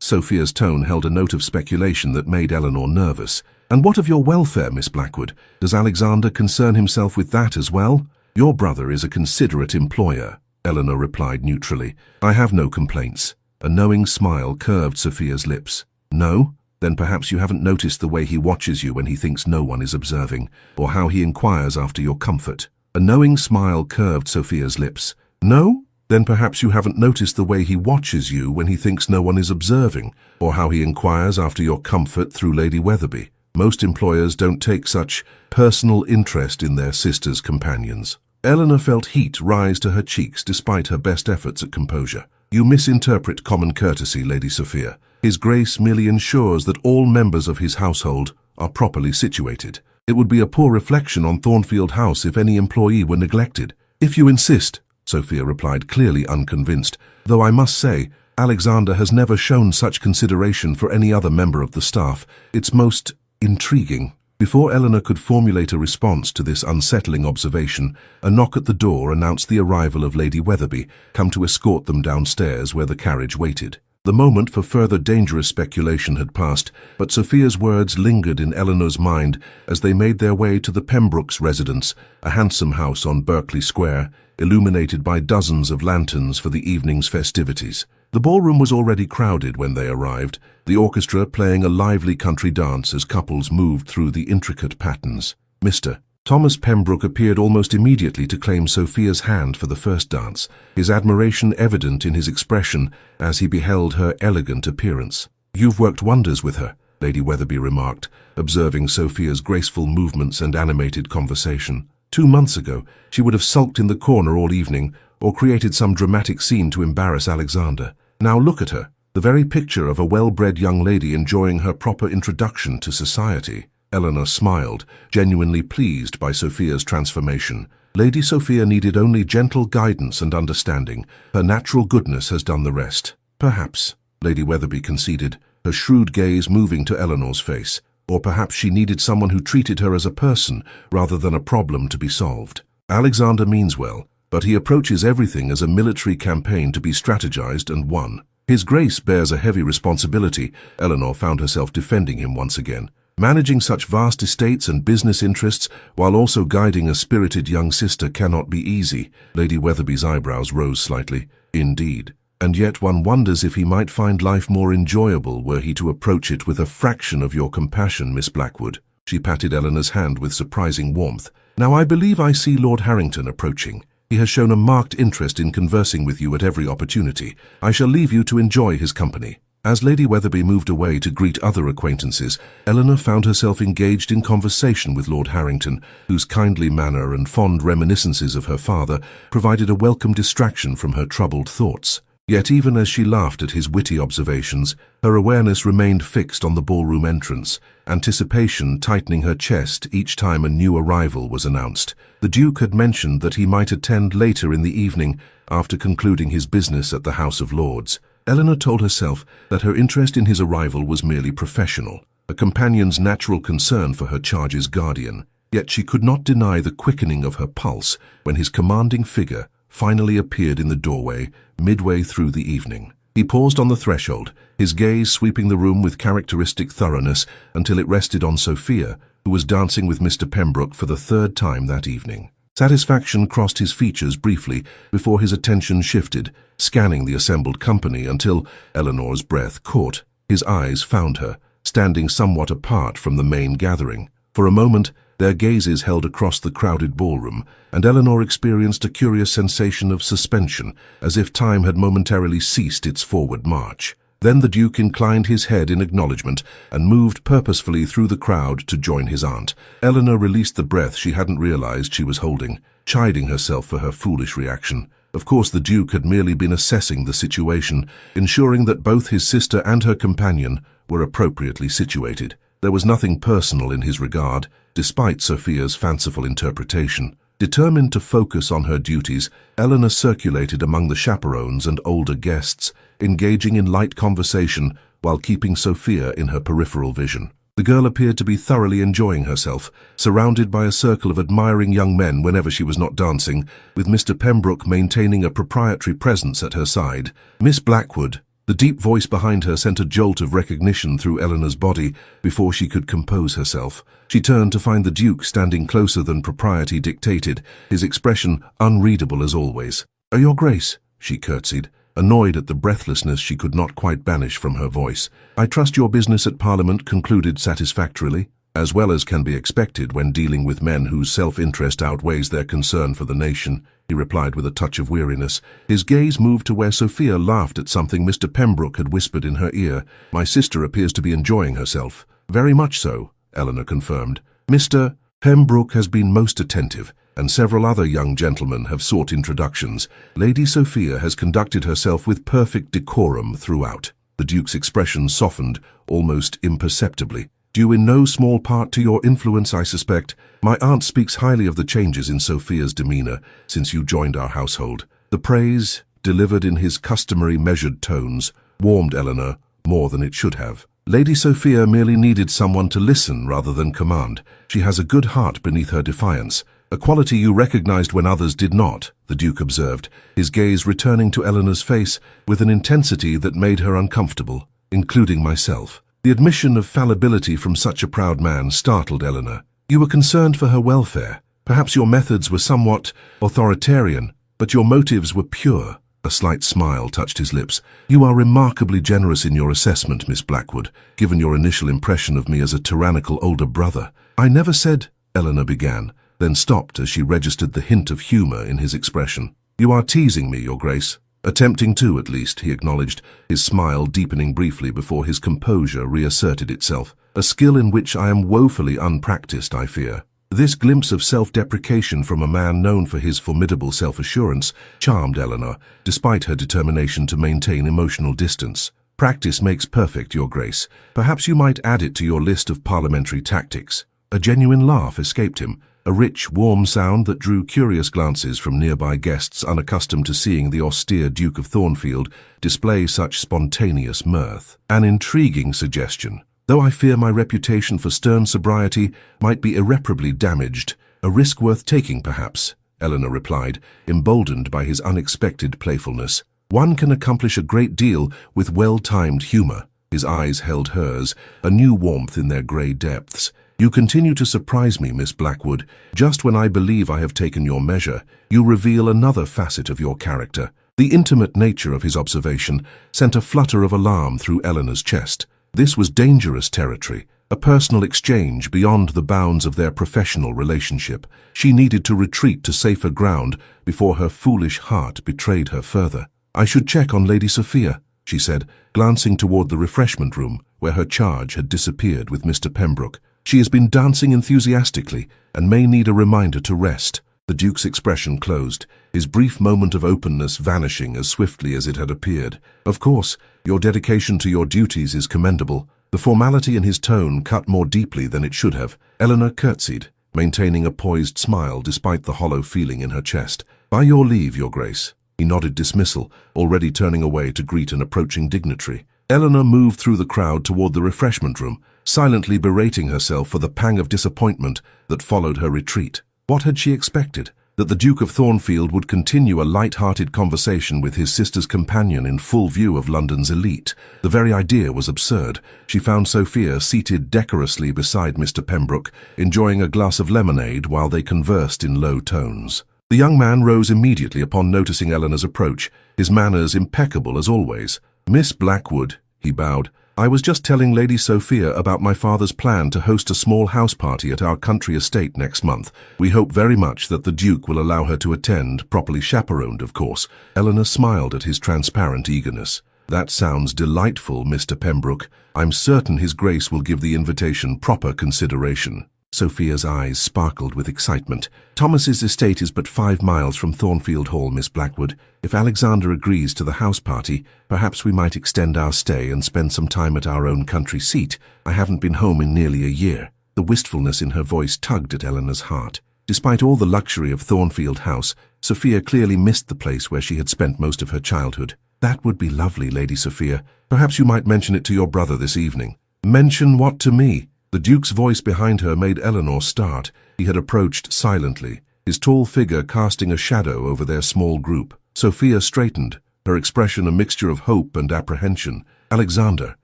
Sophia's tone held a note of speculation that made Eleanor nervous. And what of your welfare, Miss Blackwood? Does Alexander concern himself with that as well? Your brother is a considerate employer, Eleanor replied neutrally. I have no complaints. A knowing smile curved Sophia's lips. No? Then perhaps you haven't noticed the way he watches you when he thinks no one is observing, or how he inquires after your comfort. A knowing smile curved Sophia's lips. No? Then perhaps you haven't noticed the way he watches you when he thinks no one is observing, or how he inquires after your comfort through Lady Weatherby. Most employers don't take such personal interest in their sisters' companions. Eleanor felt heat rise to her cheeks despite her best efforts at composure. You misinterpret common courtesy, Lady Sophia. His Grace merely ensures that all members of his household are properly situated. It would be a poor reflection on Thornfield House if any employee were neglected. If you insist, Sophia replied, clearly unconvinced, though I must say, Alexander has never shown such consideration for any other member of the staff. It's most intriguing. Before Eleanor could formulate a response to this unsettling observation, a knock at the door announced the arrival of Lady Weatherby, come to escort them downstairs where the carriage waited. The moment for further dangerous speculation had passed, but Sophia's words lingered in Eleanor's mind as they made their way to the Pembrokes' residence, a handsome house on Berkeley Square, illuminated by dozens of lanterns for the evening's festivities. The ballroom was already crowded when they arrived, the orchestra playing a lively country dance as couples moved through the intricate patterns. Mr. Thomas Pembroke appeared almost immediately to claim Sophia's hand for the first dance, his admiration evident in his expression as he beheld her elegant appearance. You've worked wonders with her, Lady Weatherby remarked, observing Sophia's graceful movements and animated conversation. 2 months ago, she would have sulked in the corner all evening, or created some dramatic scene to embarrass Alexander. Now look at her, the very picture of a well-bred young lady enjoying her proper introduction to society. Eleanor smiled, genuinely pleased by Sophia's transformation. Lady Sophia needed only gentle guidance and understanding. Her natural goodness has done the rest. Perhaps, Lady Weatherby conceded, her shrewd gaze moving to Eleanor's face. Or perhaps she needed someone who treated her as a person rather than a problem to be solved. Alexander means well, but he approaches everything as a military campaign to be strategized and won. His Grace bears a heavy responsibility. Eleanor found herself defending him once again. Managing such vast estates and business interests while also guiding a spirited young sister cannot be easy. Lady Weatherby's eyebrows rose slightly. Indeed. And yet one wonders if he might find life more enjoyable were he to approach it with a fraction of your compassion, Miss Blackwood. She patted Eleanor's hand with surprising warmth. Now I believe I see Lord Harrington approaching. He has shown a marked interest in conversing with you at every opportunity. I shall leave you to enjoy his company. As Lady Weatherby moved away to greet other acquaintances, Eleanor found herself engaged in conversation with Lord Harrington, whose kindly manner and fond reminiscences of her father provided a welcome distraction from her troubled thoughts. Yet even as she laughed at his witty observations, her awareness remained fixed on the ballroom entrance, anticipation tightening her chest each time a new arrival was announced. The Duke had mentioned that he might attend later in the evening after concluding his business at the House of Lords. Eleanor told herself that her interest in his arrival was merely professional, a companion's natural concern for her charge's guardian. Yet she could not deny the quickening of her pulse when his commanding figure finally appeared in the doorway midway through the evening. He paused on the threshold, his gaze sweeping the room with characteristic thoroughness until it rested on Sophia, who was dancing with Mr. Pembroke for the third time that evening. Satisfaction crossed his features briefly before his attention shifted, scanning the assembled company until Eleanor's breath caught. His eyes found her, standing somewhat apart from the main gathering. For a moment, their gazes held across the crowded ballroom, and Eleanor experienced a curious sensation of suspension, as if time had momentarily ceased its forward march. Then the Duke inclined his head in acknowledgement and moved purposefully through the crowd to join his aunt. Eleanor released the breath she hadn't realized she was holding, chiding herself for her foolish reaction. Of course, the Duke had merely been assessing the situation, ensuring that both his sister and her companion were appropriately situated. There was nothing personal in his regard, despite Sophia's fanciful interpretation. Determined to focus on her duties, Eleanor circulated among the chaperones and older guests, engaging in light conversation while keeping Sophia in her peripheral vision. The girl appeared to be thoroughly enjoying herself, surrounded by a circle of admiring young men whenever she was not dancing, with Mr. Pembroke maintaining a proprietary presence at her side. Miss Blackwood. The deep voice behind her sent a jolt of recognition through Eleanor's body before she could compose herself. She turned to find the Duke standing closer than propriety dictated, his expression unreadable as always. "Your Grace," she curtsied, annoyed at the breathlessness she could not quite banish from her voice. "I trust your business at Parliament concluded satisfactorily, as well as can be expected when dealing with men whose self-interest outweighs their concern for the nation," he replied with a touch of weariness. His gaze moved to where Sophia laughed at something Mr. Pembroke had whispered in her ear. "My sister appears to be enjoying herself." "Very much so," Eleanor confirmed. "Mr. Pembroke has been most attentive, and several other young gentlemen have sought introductions. Lady Sophia has conducted herself with perfect decorum throughout." The Duke's expression softened, almost imperceptibly. "Due in no small part to your influence, I suspect. My aunt speaks highly of the changes in Sophia's demeanor since you joined our household." The praise, delivered in his customary measured tones, warmed Eleanor more than it should have. Lady Sophia merely needed someone to listen rather than command. She has a good heart beneath her defiance, a quality you recognized when others did not, the Duke observed, his gaze returning to Eleanor's face with an intensity that made her uncomfortable, including myself. The admission of fallibility from such a proud man startled Eleanor. "You were concerned for her welfare. Perhaps your methods were somewhat authoritarian, but your motives were pure." A slight smile touched his lips. "You are remarkably generous in your assessment, Miss Blackwood, given your initial impression of me as a tyrannical older brother." "I never said," Eleanor began, then stopped as she registered the hint of humor in his expression. "You are teasing me, Your Grace." "Attempting to, at least," he acknowledged, his smile deepening briefly before his composure reasserted itself. "A skill in which I am woefully unpracticed, I fear." This glimpse of self-deprecation from a man known for his formidable self-assurance charmed Eleanor, despite her determination to maintain emotional distance. "Practice makes perfect, Your Grace. Perhaps you might add it to your list of parliamentary tactics." A genuine laugh escaped him, a rich, warm sound that drew curious glances from nearby guests unaccustomed to seeing the austere Duke of Thornfield display such spontaneous mirth. "An intriguing suggestion. Though I fear my reputation for stern sobriety might be irreparably damaged. A risk worth taking, perhaps," Eleanor replied, emboldened by his unexpected playfulness. "One can accomplish a great deal with well-timed humor." His eyes held hers, a new warmth in their grey depths. "You continue to surprise me, Miss Blackwood. Just when I believe I have taken your measure, you reveal another facet of your character." The intimate nature of his observation sent a flutter of alarm through Eleanor's chest. This was dangerous territory, a personal exchange beyond the bounds of their professional relationship. She needed to retreat to safer ground before her foolish heart betrayed her further. "I should check on Lady Sophia," she said, glancing toward the refreshment room where her charge had disappeared with Mr. Pembroke. "She has been dancing enthusiastically and may need a reminder to rest." The Duke's expression closed, his brief moment of openness vanishing as swiftly as it had appeared. "Of course, your dedication to your duties is commendable." The formality in his tone cut more deeply than it should have. Eleanor curtsied, maintaining a poised smile despite the hollow feeling in her chest. "By your leave, Your Grace." He nodded dismissal, already turning away to greet an approaching dignitary. Eleanor moved through the crowd toward the refreshment room, silently berating herself for the pang of disappointment that followed her retreat. What had she expected? that the Duke of Thornfield would continue a light-hearted conversation with his sister's companion in full view of London's elite. The very idea was absurd. She found Sophia seated decorously beside Mr. Pembroke, enjoying a glass of lemonade while they conversed in low tones. The young man rose immediately upon noticing Eleanor's approach, his manners impeccable as always. "Miss Blackwood," he bowed, "I was just telling Lady Sophia about my father's plan to host a small house party at our country estate next month. We hope very much that the Duke will allow her to attend, properly chaperoned, of course." Eleanor smiled at his transparent eagerness. "That sounds delightful, Mr. Pembroke. I'm certain His Grace will give the invitation proper consideration." Sophia's eyes sparkled with excitement. "Thomas's estate is but 5 miles from Thornfield Hall, Miss Blackwood. If Alexander agrees to the house party, perhaps we might extend our stay and spend some time at our own country seat. I haven't been home in nearly a year." The wistfulness in her voice tugged at Eleanor's heart. Despite all the luxury of Thornfield House, Sophia clearly missed the place where she had spent most of her childhood. "That would be lovely, Lady Sophia. Perhaps you might mention it to your brother this evening." "Mention what to me?" The Duke's voice behind her made Eleanor start. He had approached silently, his tall figure casting a shadow over their small group. Sophia straightened, her expression a mixture of hope and apprehension. "Alexander,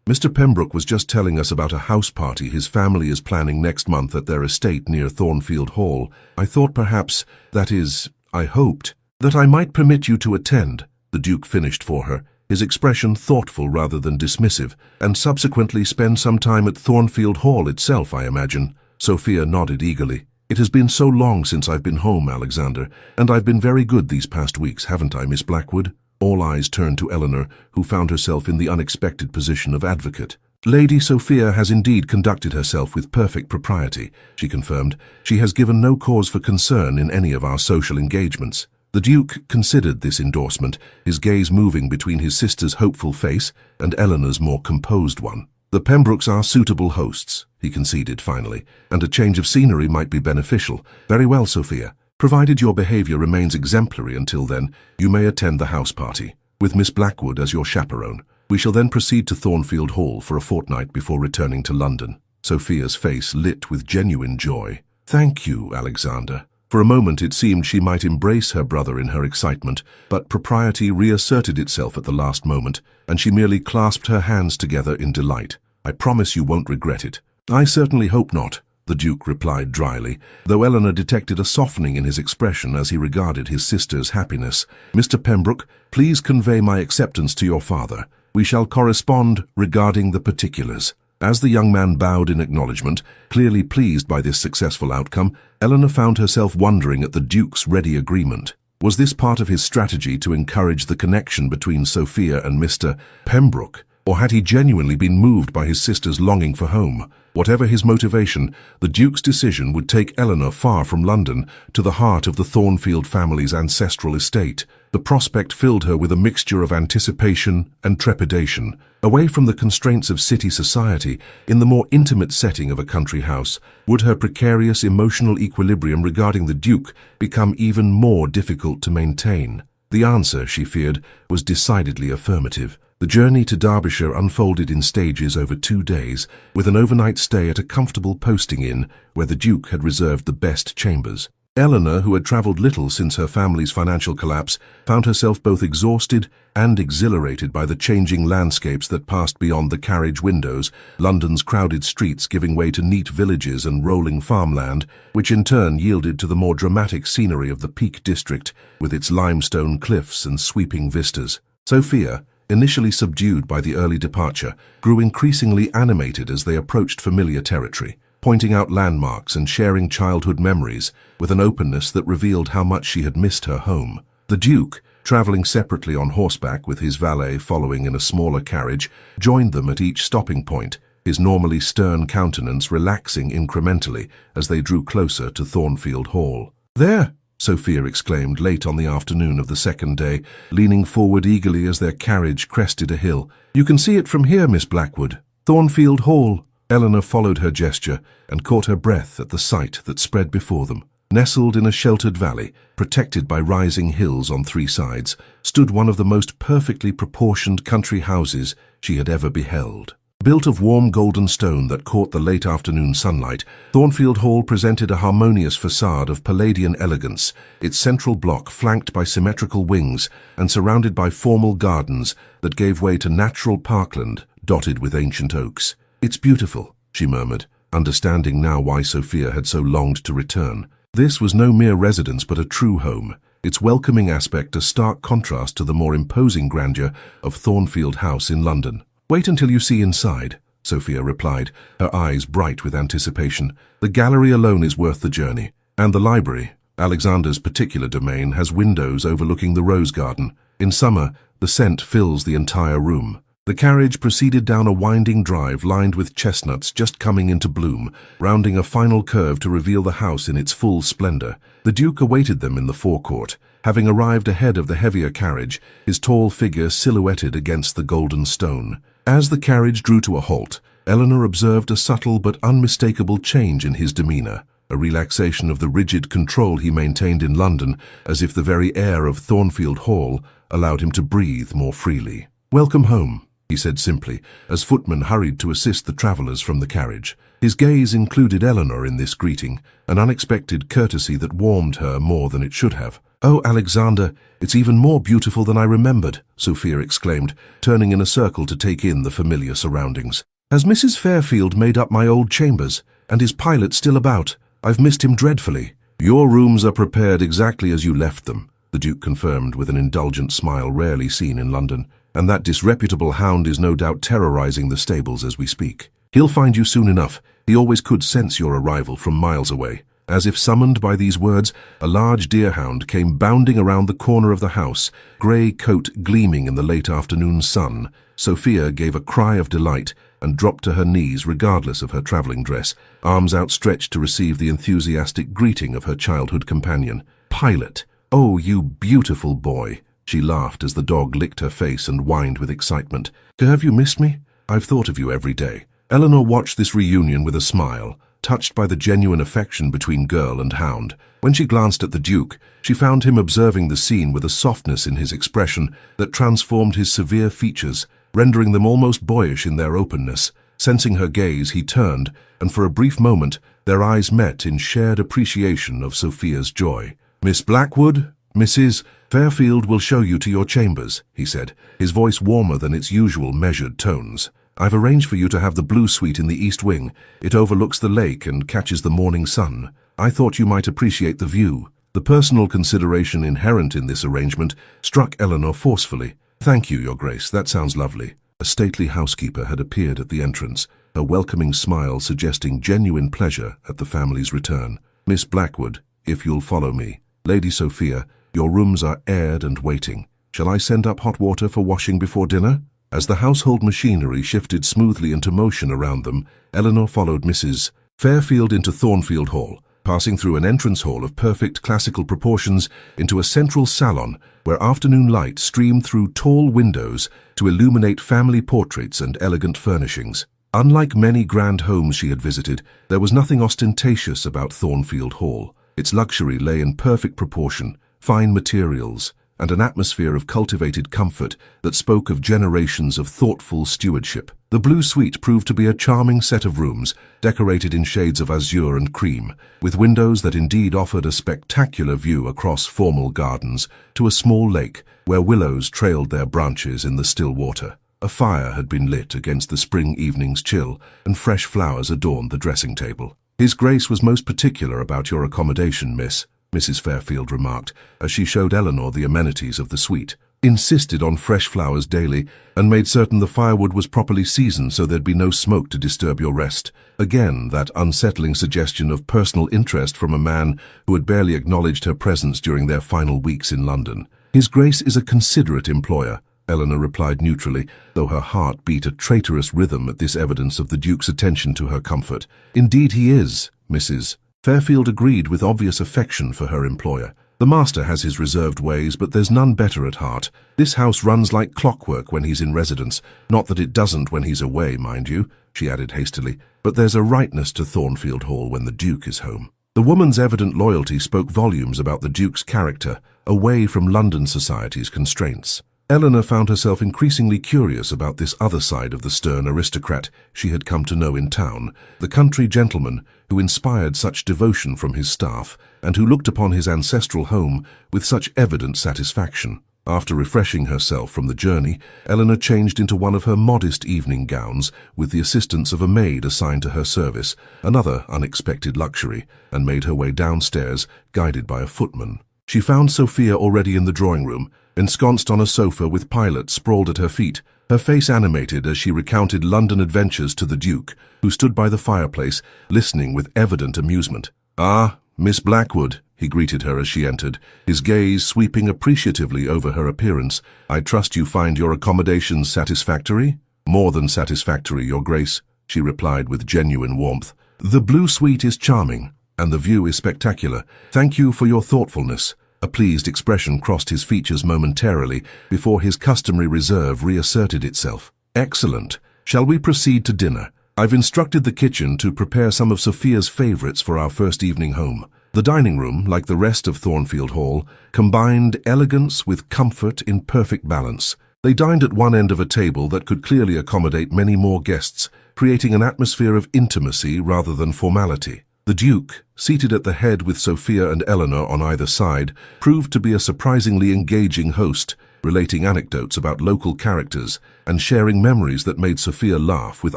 Mr. Pembroke was just telling us about a house party his family is planning next month at their estate near Thornfield Hall. I thought perhaps, that is, I hoped, that I might permit you to attend," the Duke finished for her, his expression thoughtful rather than dismissive, "and subsequently spend some time at Thornfield Hall itself, I imagine." Sophia nodded eagerly. "It has been so long since I've been home, Alexander, and I've been very good these past weeks, haven't I, Miss Blackwood?" All eyes turned to Eleanor, who found herself in the unexpected position of advocate. "Lady Sophia has indeed conducted herself with perfect propriety," she confirmed. "She has given no cause for concern in any of our social engagements." The Duke considered this endorsement, his gaze moving between his sister's hopeful face and Eleanor's more composed one. "The Pembrokes are suitable hosts," he conceded finally, "and a change of scenery might be beneficial. Very well, Sophia. Provided your behavior remains exemplary until then, you may attend the house party, with Miss Blackwood as your chaperone. We shall then proceed to Thornfield Hall for a fortnight before returning to London." Sophia's face lit with genuine joy. "Thank you, Alexander." For a moment it seemed she might embrace her brother in her excitement, but propriety reasserted itself at the last moment, and she merely clasped her hands together in delight. "I promise you won't regret it." "I certainly hope not," the Duke replied dryly, though Eleanor detected a softening in his expression as he regarded his sister's happiness. "Mr. Pembroke, please convey my acceptance to your father. We shall correspond regarding the particulars." As the young man bowed in acknowledgement, clearly pleased by this successful outcome, Eleanor found herself wondering at the Duke's ready agreement. Was this part of his strategy to encourage the connection between Sophia and Mr. Pembroke, or had he genuinely been moved by his sister's longing for home? Whatever his motivation, the Duke's decision would take Eleanor far from London, to the heart of the Thornfield family's ancestral estate. The prospect filled her with a mixture of anticipation and trepidation. Away from the constraints of city society, in the more intimate setting of a country house, would her precarious emotional equilibrium regarding the Duke become even more difficult to maintain? The answer, she feared, was decidedly affirmative. The journey to Derbyshire unfolded in stages over 2 days, with an overnight stay at a comfortable posting inn where the Duke had reserved the best chambers. Eleanor, who had travelled little since her family's financial collapse, found herself both exhausted and exhilarated by the changing landscapes that passed beyond the carriage windows, London's crowded streets giving way to neat villages and rolling farmland, which in turn yielded to the more dramatic scenery of the Peak District, with its limestone cliffs and sweeping vistas. Sophia, initially subdued by the early departure, grew increasingly animated as they approached familiar territory, pointing out landmarks and sharing childhood memories with an openness that revealed how much she had missed her home. The Duke, travelling separately on horseback with his valet following in a smaller carriage, joined them at each stopping point, his normally stern countenance relaxing incrementally as they drew closer to Thornfield Hall. "There!" Sophia exclaimed late on the afternoon of the second day, leaning forward eagerly as their carriage crested a hill. "You can see it from here, Miss Blackwood. Thornfield Hall." Eleanor followed her gesture and caught her breath at the sight that spread before them. Nestled in a sheltered valley, protected by rising hills on 3 sides, stood one of the most perfectly proportioned country houses she had ever beheld. Built of warm golden stone that caught the late afternoon sunlight, Thornfield Hall presented a harmonious facade of Palladian elegance, its central block flanked by symmetrical wings and surrounded by formal gardens that gave way to natural parkland dotted with ancient oaks. "It's beautiful," she murmured, understanding now why Sophia had so longed to return. This was no mere residence but a true home, its welcoming aspect a stark contrast to the more imposing grandeur of Thornfield House in London. "Wait until you see inside," Sophia replied, her eyes bright with anticipation. "The gallery alone is worth the journey. And the library, Alexander's particular domain, has windows overlooking the rose garden. In summer, the scent fills the entire room." The carriage proceeded down a winding drive lined with chestnuts just coming into bloom, rounding a final curve to reveal the house in its full splendor. The Duke awaited them in the forecourt, having arrived ahead of the heavier carriage, his tall figure silhouetted against the golden stone. As the carriage drew to a halt, Eleanor observed a subtle but unmistakable change in his demeanor, a relaxation of the rigid control he maintained in London, as if the very air of Thornfield Hall allowed him to breathe more freely. "Welcome home," he said simply, as footmen hurried to assist the travellers from the carriage. His gaze included Eleanor in this greeting, an unexpected courtesy that warmed her more than it should have. "Oh, Alexander, it's even more beautiful than I remembered," Sophia exclaimed, turning in a circle to take in the familiar surroundings. "Has Mrs. Fairfield made up my old chambers? And is Pilot still about? I've missed him dreadfully." "Your rooms are prepared exactly as you left them," the Duke confirmed with an indulgent smile rarely seen in London. "And that disreputable hound is no doubt terrorizing the stables as we speak. He'll find you soon enough. He always could sense your arrival from miles away." As if summoned by these words, a large deerhound came bounding around the corner of the house, grey coat gleaming in the late afternoon sun. Sophia gave a cry of delight and dropped to her knees regardless of her travelling dress, arms outstretched to receive the enthusiastic greeting of her childhood companion. "Pilot! Oh, you beautiful boy!" She laughed as the dog licked her face and whined with excitement. "Have you missed me? I've thought of you every day." Eleanor watched this reunion with a smile, touched by the genuine affection between girl and hound. When she glanced at the Duke, she found him observing the scene with a softness in his expression that transformed his severe features, rendering them almost boyish in their openness. Sensing her gaze, he turned, and for a brief moment their eyes met in shared appreciation of Sophia's joy. "Miss Blackwood, Mrs. Fairfield will show you to your chambers," he said, his voice warmer than its usual measured tones. "I've arranged for you to have the blue suite in the east wing. It overlooks the lake and catches the morning sun. I thought you might appreciate the view." The personal consideration inherent in this arrangement struck Eleanor forcefully. "Thank you, Your Grace, that sounds lovely." A stately housekeeper had appeared at the entrance, her welcoming smile suggesting genuine pleasure at the family's return. "Miss Blackwood, if you'll follow me. Lady Sophia, your rooms are aired and waiting. Shall I send up hot water for washing before dinner?" As the household machinery shifted smoothly into motion around them, Eleanor followed Mrs. Fairfield into Thornfield Hall, passing through an entrance hall of perfect classical proportions into a central salon where afternoon light streamed through tall windows to illuminate family portraits and elegant furnishings. Unlike many grand homes she had visited, there was nothing ostentatious about Thornfield Hall. Its luxury lay in perfect proportion, fine materials, and an atmosphere of cultivated comfort that spoke of generations of thoughtful stewardship. The blue suite proved to be a charming set of rooms, decorated in shades of azure and cream, with windows that indeed offered a spectacular view across formal gardens to a small lake where willows trailed their branches in the still water. A fire had been lit against the spring evening's chill, and fresh flowers adorned the dressing table. "His Grace was most particular about your accommodation, miss," Mrs. Fairfield remarked, as she showed Eleanor the amenities of the suite. "Insisted on fresh flowers daily, and made certain the firewood was properly seasoned so there'd be no smoke to disturb your rest." Again, that unsettling suggestion of personal interest from a man who had barely acknowledged her presence during their final weeks in London. "His Grace is a considerate employer," Eleanor replied neutrally, though her heart beat a traitorous rhythm at this evidence of the Duke's attention to her comfort. "Indeed he is, Mrs. Fairfield agreed with obvious affection for her employer. "The master has his reserved ways, but there's none better at heart. This house runs like clockwork when he's in residence. Not that it doesn't when he's away, mind you," she added hastily, "but there's a rightness to Thornfield Hall when the Duke is home." The woman's evident loyalty spoke volumes about the Duke's character, away from London society's constraints. Eleanor found herself increasingly curious about this other side of the stern aristocrat she had come to know in town, the country gentleman who inspired such devotion from his staff and who looked upon his ancestral home with such evident satisfaction. After refreshing herself from the journey, Eleanor changed into one of her modest evening gowns with the assistance of a maid assigned to her service, another unexpected luxury, and made her way downstairs, guided by a footman. She found Sophia already in the drawing-room, ensconced on a sofa with Pilot sprawled at her feet, her face animated as she recounted London adventures to the Duke, who stood by the fireplace, listening with evident amusement. "Ah, Miss Blackwood," he greeted her as she entered, his gaze sweeping appreciatively over her appearance. "I trust you find your accommodations satisfactory?" "More than satisfactory, Your Grace," she replied with genuine warmth. "The blue suite is charming, and the view is spectacular. Thank you for your thoughtfulness." A pleased expression crossed his features momentarily before his customary reserve reasserted itself. "Excellent. Shall we proceed to dinner? I've instructed the kitchen to prepare some of Sophia's favorites for our first evening home." The dining room, like the rest of Thornfield Hall, combined elegance with comfort in perfect balance. They dined at one end of a table that could clearly accommodate many more guests, creating an atmosphere of intimacy rather than formality. The Duke, seated at the head with Sophia and Eleanor on either side, proved to be a surprisingly engaging host, relating anecdotes about local characters and sharing memories that made Sophia laugh with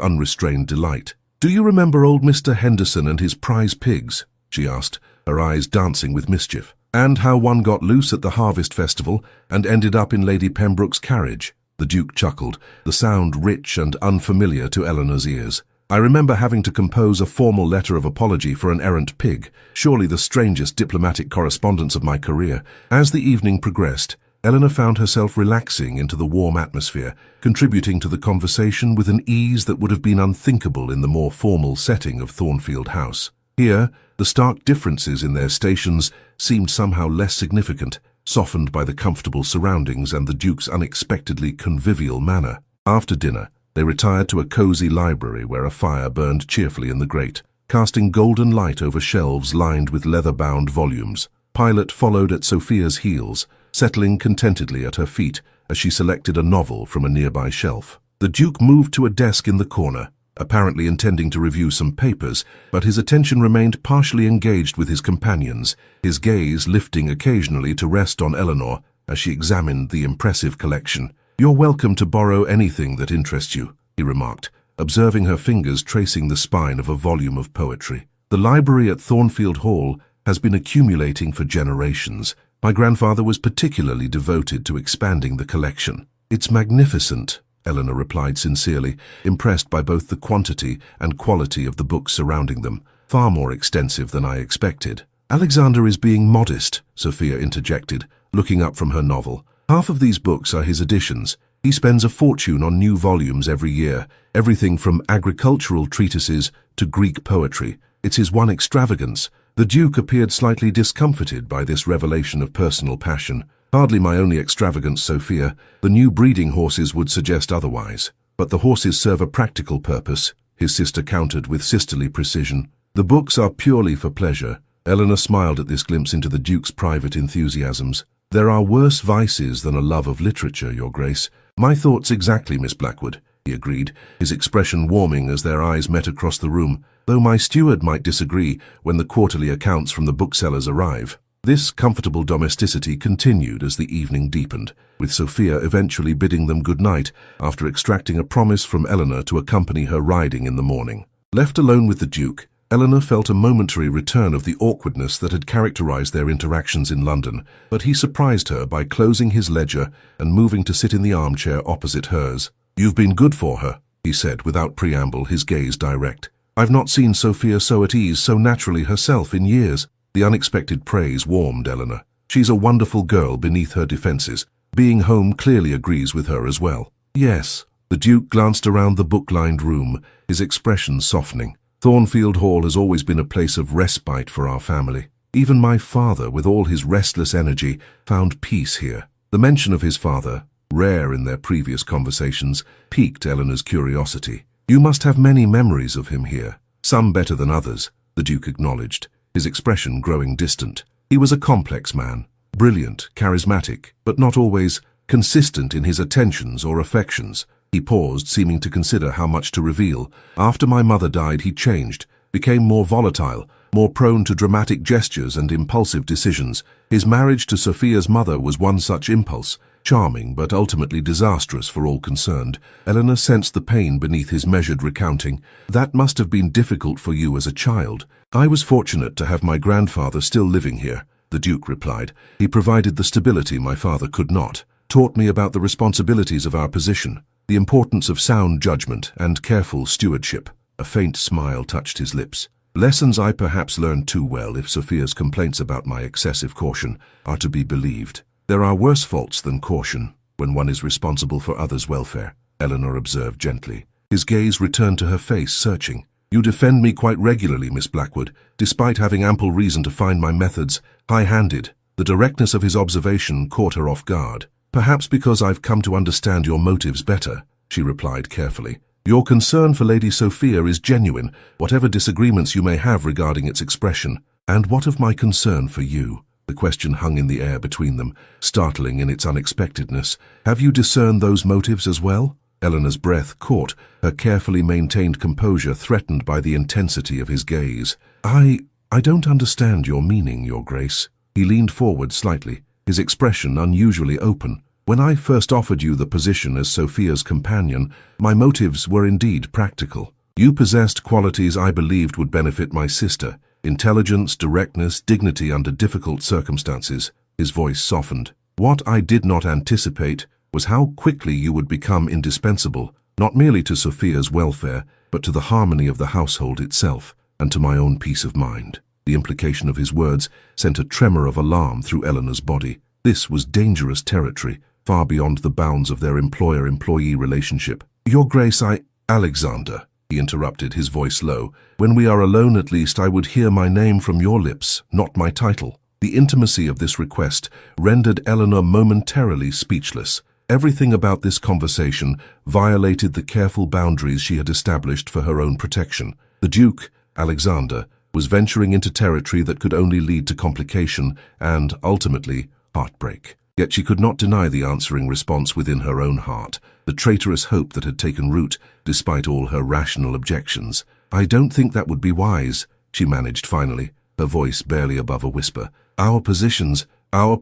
unrestrained delight. "Do you remember old Mr. Henderson and his prize pigs?" she asked, her eyes dancing with mischief. "And how one got loose at the Harvest Festival and ended up in Lady Pembroke's carriage?" The Duke chuckled, the sound rich and unfamiliar to Eleanor's ears. "I remember having to compose a formal letter of apology for an errant pig, surely the strangest diplomatic correspondence of my career." As the evening progressed, Eleanor found herself relaxing into the warm atmosphere, contributing to the conversation with an ease that would have been unthinkable in the more formal setting of Thornfield House. Here, the stark differences in their stations seemed somehow less significant, softened by the comfortable surroundings and the Duke's unexpectedly convivial manner. After dinner, they retired to a cozy library where a fire burned cheerfully in the grate, casting golden light over shelves lined with leather-bound volumes. Pilot followed at Sophia's heels, settling contentedly at her feet as she selected a novel from a nearby shelf. The Duke moved to a desk in the corner, apparently intending to review some papers, but his attention remained partially engaged with his companions, his gaze lifting occasionally to rest on Eleanor as she examined the impressive collection. "You're welcome to borrow anything that interests you," he remarked, observing her fingers tracing the spine of a volume of poetry. "The library at Thornfield Hall has been accumulating for generations. My grandfather was particularly devoted to expanding the collection." "It's magnificent," Eleanor replied sincerely, impressed by both the quantity and quality of the books surrounding them, far more extensive than I expected. "Alexander is being modest," Sophia interjected, looking up from her novel. "Half of these books are his editions. He spends a fortune on new volumes every year, everything from agricultural treatises to Greek poetry. It's his one extravagance." The Duke appeared slightly discomfited by this revelation of personal passion. "Hardly my only extravagance, Sophia. The new breeding horses would suggest otherwise. But the horses serve a practical purpose," his sister countered with sisterly precision. "The books are purely for pleasure." Eleanor smiled at this glimpse into the Duke's private enthusiasms. "There are worse vices than a love of literature, Your Grace." "My thoughts exactly, Miss Blackwood," he agreed, his expression warming as their eyes met across the room, "though my steward might disagree when the quarterly accounts from the booksellers arrive." This comfortable domesticity continued as the evening deepened, with Sophia eventually bidding them good night after extracting a promise from Eleanor to accompany her riding in the morning. Left alone with the Duke, Eleanor felt a momentary return of the awkwardness that had characterized their interactions in London, but he surprised her by closing his ledger and moving to sit in the armchair opposite hers. "You've been good for her," he said without preamble, his gaze direct. "I've not seen Sophia so at ease, so naturally herself in years." The unexpected praise warmed Eleanor. "She's a wonderful girl beneath her defenses. Being home clearly agrees with her as well." "Yes." The Duke glanced around the book-lined room, his expression softening. "Thornfield Hall has always been a place of respite for our family. Even my father, with all his restless energy, found peace here." The mention of his father, rare in their previous conversations, piqued Eleanor's curiosity. "You must have many memories of him here." "Some better than others," the Duke acknowledged, his expression growing distant. "He was a complex man, brilliant, charismatic, but not always consistent in his attentions or affections. He paused, seeming to consider how much to reveal. After my mother died, he changed, became more volatile, more prone to dramatic gestures and impulsive decisions. His marriage to Sophia's mother was one such impulse, charming but ultimately disastrous for all concerned. Eleanor sensed the pain beneath his measured recounting. That must have been difficult for you as a child. I was fortunate to have my grandfather still living here, the Duke replied. He provided the stability my father could not, taught me about the responsibilities of our position, the importance of sound judgment and careful stewardship. A faint smile touched his lips. Lessons I perhaps learned too well if Sophia's complaints about my excessive caution are to be believed. There are worse faults than caution when one is responsible for others' welfare, Eleanor observed gently. His gaze returned to her face, searching. You defend me quite regularly, Miss Blackwood, despite having ample reason to find my methods high-handed. The directness of his observation caught her off guard. Perhaps because I've come to understand your motives better, she replied carefully. Your concern for Lady Sophia is genuine, whatever disagreements you may have regarding its expression. And what of my concern for you? The question hung in the air between them, startling in its unexpectedness. Have you discerned those motives as well? Eleanor's breath caught, her carefully maintained composure threatened by the intensity of his gaze. I don't understand your meaning, Your Grace. He leaned forward slightly, his expression unusually open. When I first offered you the position as Sophia's companion, my motives were indeed practical. You possessed qualities I believed would benefit my sister: intelligence, directness, dignity under difficult circumstances. His voice softened. What I did not anticipate was how quickly you would become indispensable, not merely to Sophia's welfare, but to the harmony of the household itself, and to my own peace of mind. The implication of his words sent a tremor of alarm through Eleanor's body. This was dangerous territory, far beyond the bounds of their employer-employee relationship. Your Grace, Alexander, he interrupted, his voice low. When we are alone, at least, I would hear my name from your lips, not my title. The intimacy of this request rendered Eleanor momentarily speechless. Everything about this conversation violated the careful boundaries she had established for her own protection. The Duke, Alexander, was venturing into territory that could only lead to complication and, ultimately, heartbreak. Yet she could not deny the answering response within her own heart, the traitorous hope that had taken root, despite all her rational objections. I don't think that would be wise, she managed finally, her voice barely above a whisper. Our positions are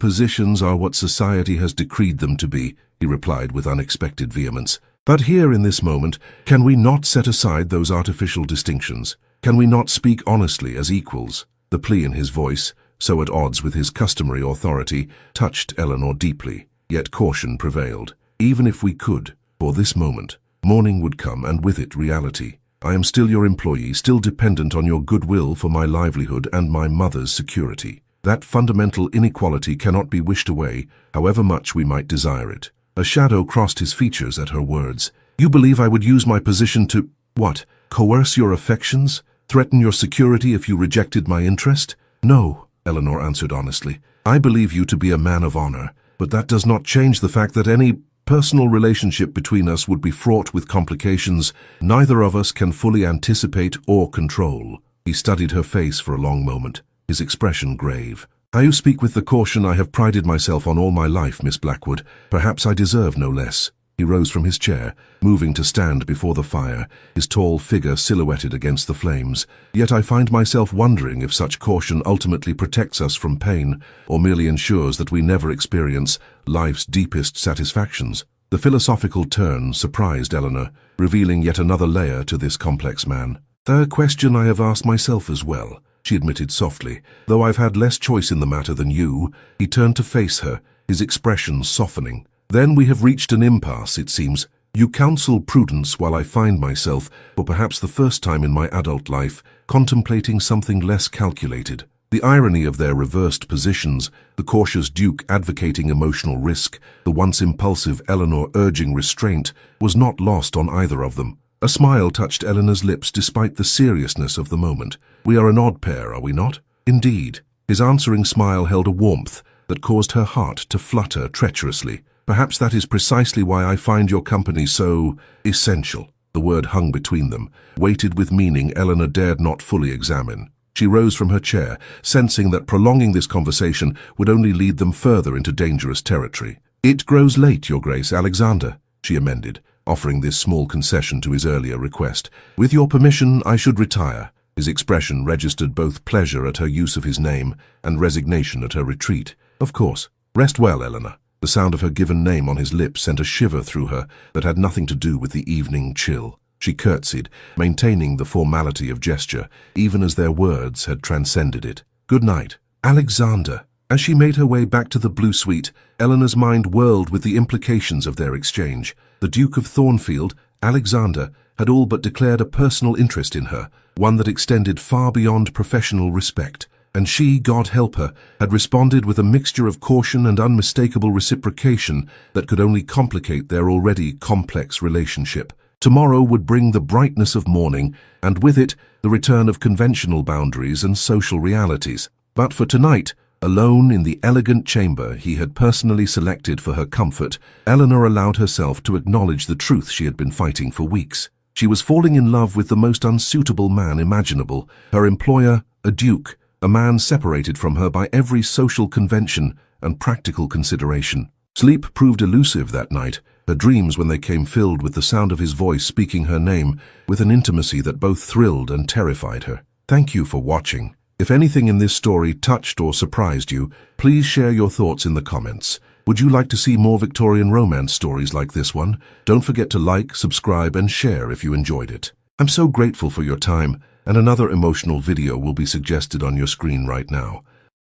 what society has decreed them to be, he replied with unexpected vehemence. But here in this moment, can we not set aside those artificial distinctions? Can we not speak honestly as equals? The plea in his voice, so at odds with his customary authority, touched Eleanor deeply, yet caution prevailed. Even if we could, for this moment, morning would come and with it reality. I am still your employee, still dependent on your goodwill for my livelihood and my mother's security. That fundamental inequality cannot be wished away, however much we might desire it. A shadow crossed his features at her words. You believe I would use my position to, what, coerce your affections? Threaten your security if you rejected my interest? No, Eleanor answered honestly. I believe you to be a man of honor, but that does not change the fact that any personal relationship between us would be fraught with complications neither of us can fully anticipate or control. He studied her face for a long moment, his expression grave. You speak with the caution I have prided myself on all my life, Miss Blackwood. Perhaps I deserve no less. He rose from his chair, moving to stand before the fire, his tall figure silhouetted against the flames. Yet I find myself wondering if such caution ultimately protects us from pain, or merely ensures that we never experience life's deepest satisfactions. The philosophical turn surprised Eleanor, revealing yet another layer to this complex man. The question I have asked myself as well, she admitted softly. Though I've had less choice in the matter than you. He turned to face her, his expression softening. Then we have reached an impasse, it seems. You counsel prudence while I find myself, for perhaps the first time in my adult life, contemplating something less calculated. The irony of their reversed positions, the cautious Duke advocating emotional risk, the once impulsive Eleanor urging restraint, was not lost on either of them. A smile touched Eleanor's lips despite the seriousness of the moment. We are an odd pair, are we not? Indeed. His answering smile held a warmth that caused her heart to flutter treacherously. Perhaps that is precisely why I find your company so essential. The word hung between them, weighted with meaning Eleanor dared not fully examine. She rose from her chair, sensing that prolonging this conversation would only lead them further into dangerous territory. "It grows late, Your Grace, Alexander," she amended, offering this small concession to his earlier request. "With your permission, I should retire." His expression registered both pleasure at her use of his name and resignation at her retreat. "Of course. Rest well, Eleanor." The sound of her given name on his lips sent a shiver through her that had nothing to do with the evening chill. She curtsied, maintaining the formality of gesture, even as their words had transcended it. "Good night, Alexander." As she made her way back to the blue suite, Eleanor's mind whirled with the implications of their exchange. The Duke of Thornfield, Alexander, had all but declared a personal interest in her, one that extended far beyond professional respect. And she, God help her, had responded with a mixture of caution and unmistakable reciprocation that could only complicate their already complex relationship. Tomorrow would bring the brightness of morning, and with it, the return of conventional boundaries and social realities. But for tonight, alone in the elegant chamber he had personally selected for her comfort, Eleanor allowed herself to acknowledge the truth she had been fighting for weeks. She was falling in love with the most unsuitable man imaginable, her employer, a duke, a man separated from her by every social convention and practical consideration. Sleep proved elusive that night, her dreams when they came filled with the sound of his voice speaking her name with an intimacy that both thrilled and terrified her. Thank you for watching. If anything in this story touched or surprised you, please share your thoughts in the comments. Would you like to see more Victorian romance stories like this one? Don't forget to like, subscribe, and share if you enjoyed it. I'm so grateful for your time, and another emotional video will be suggested on your screen right now.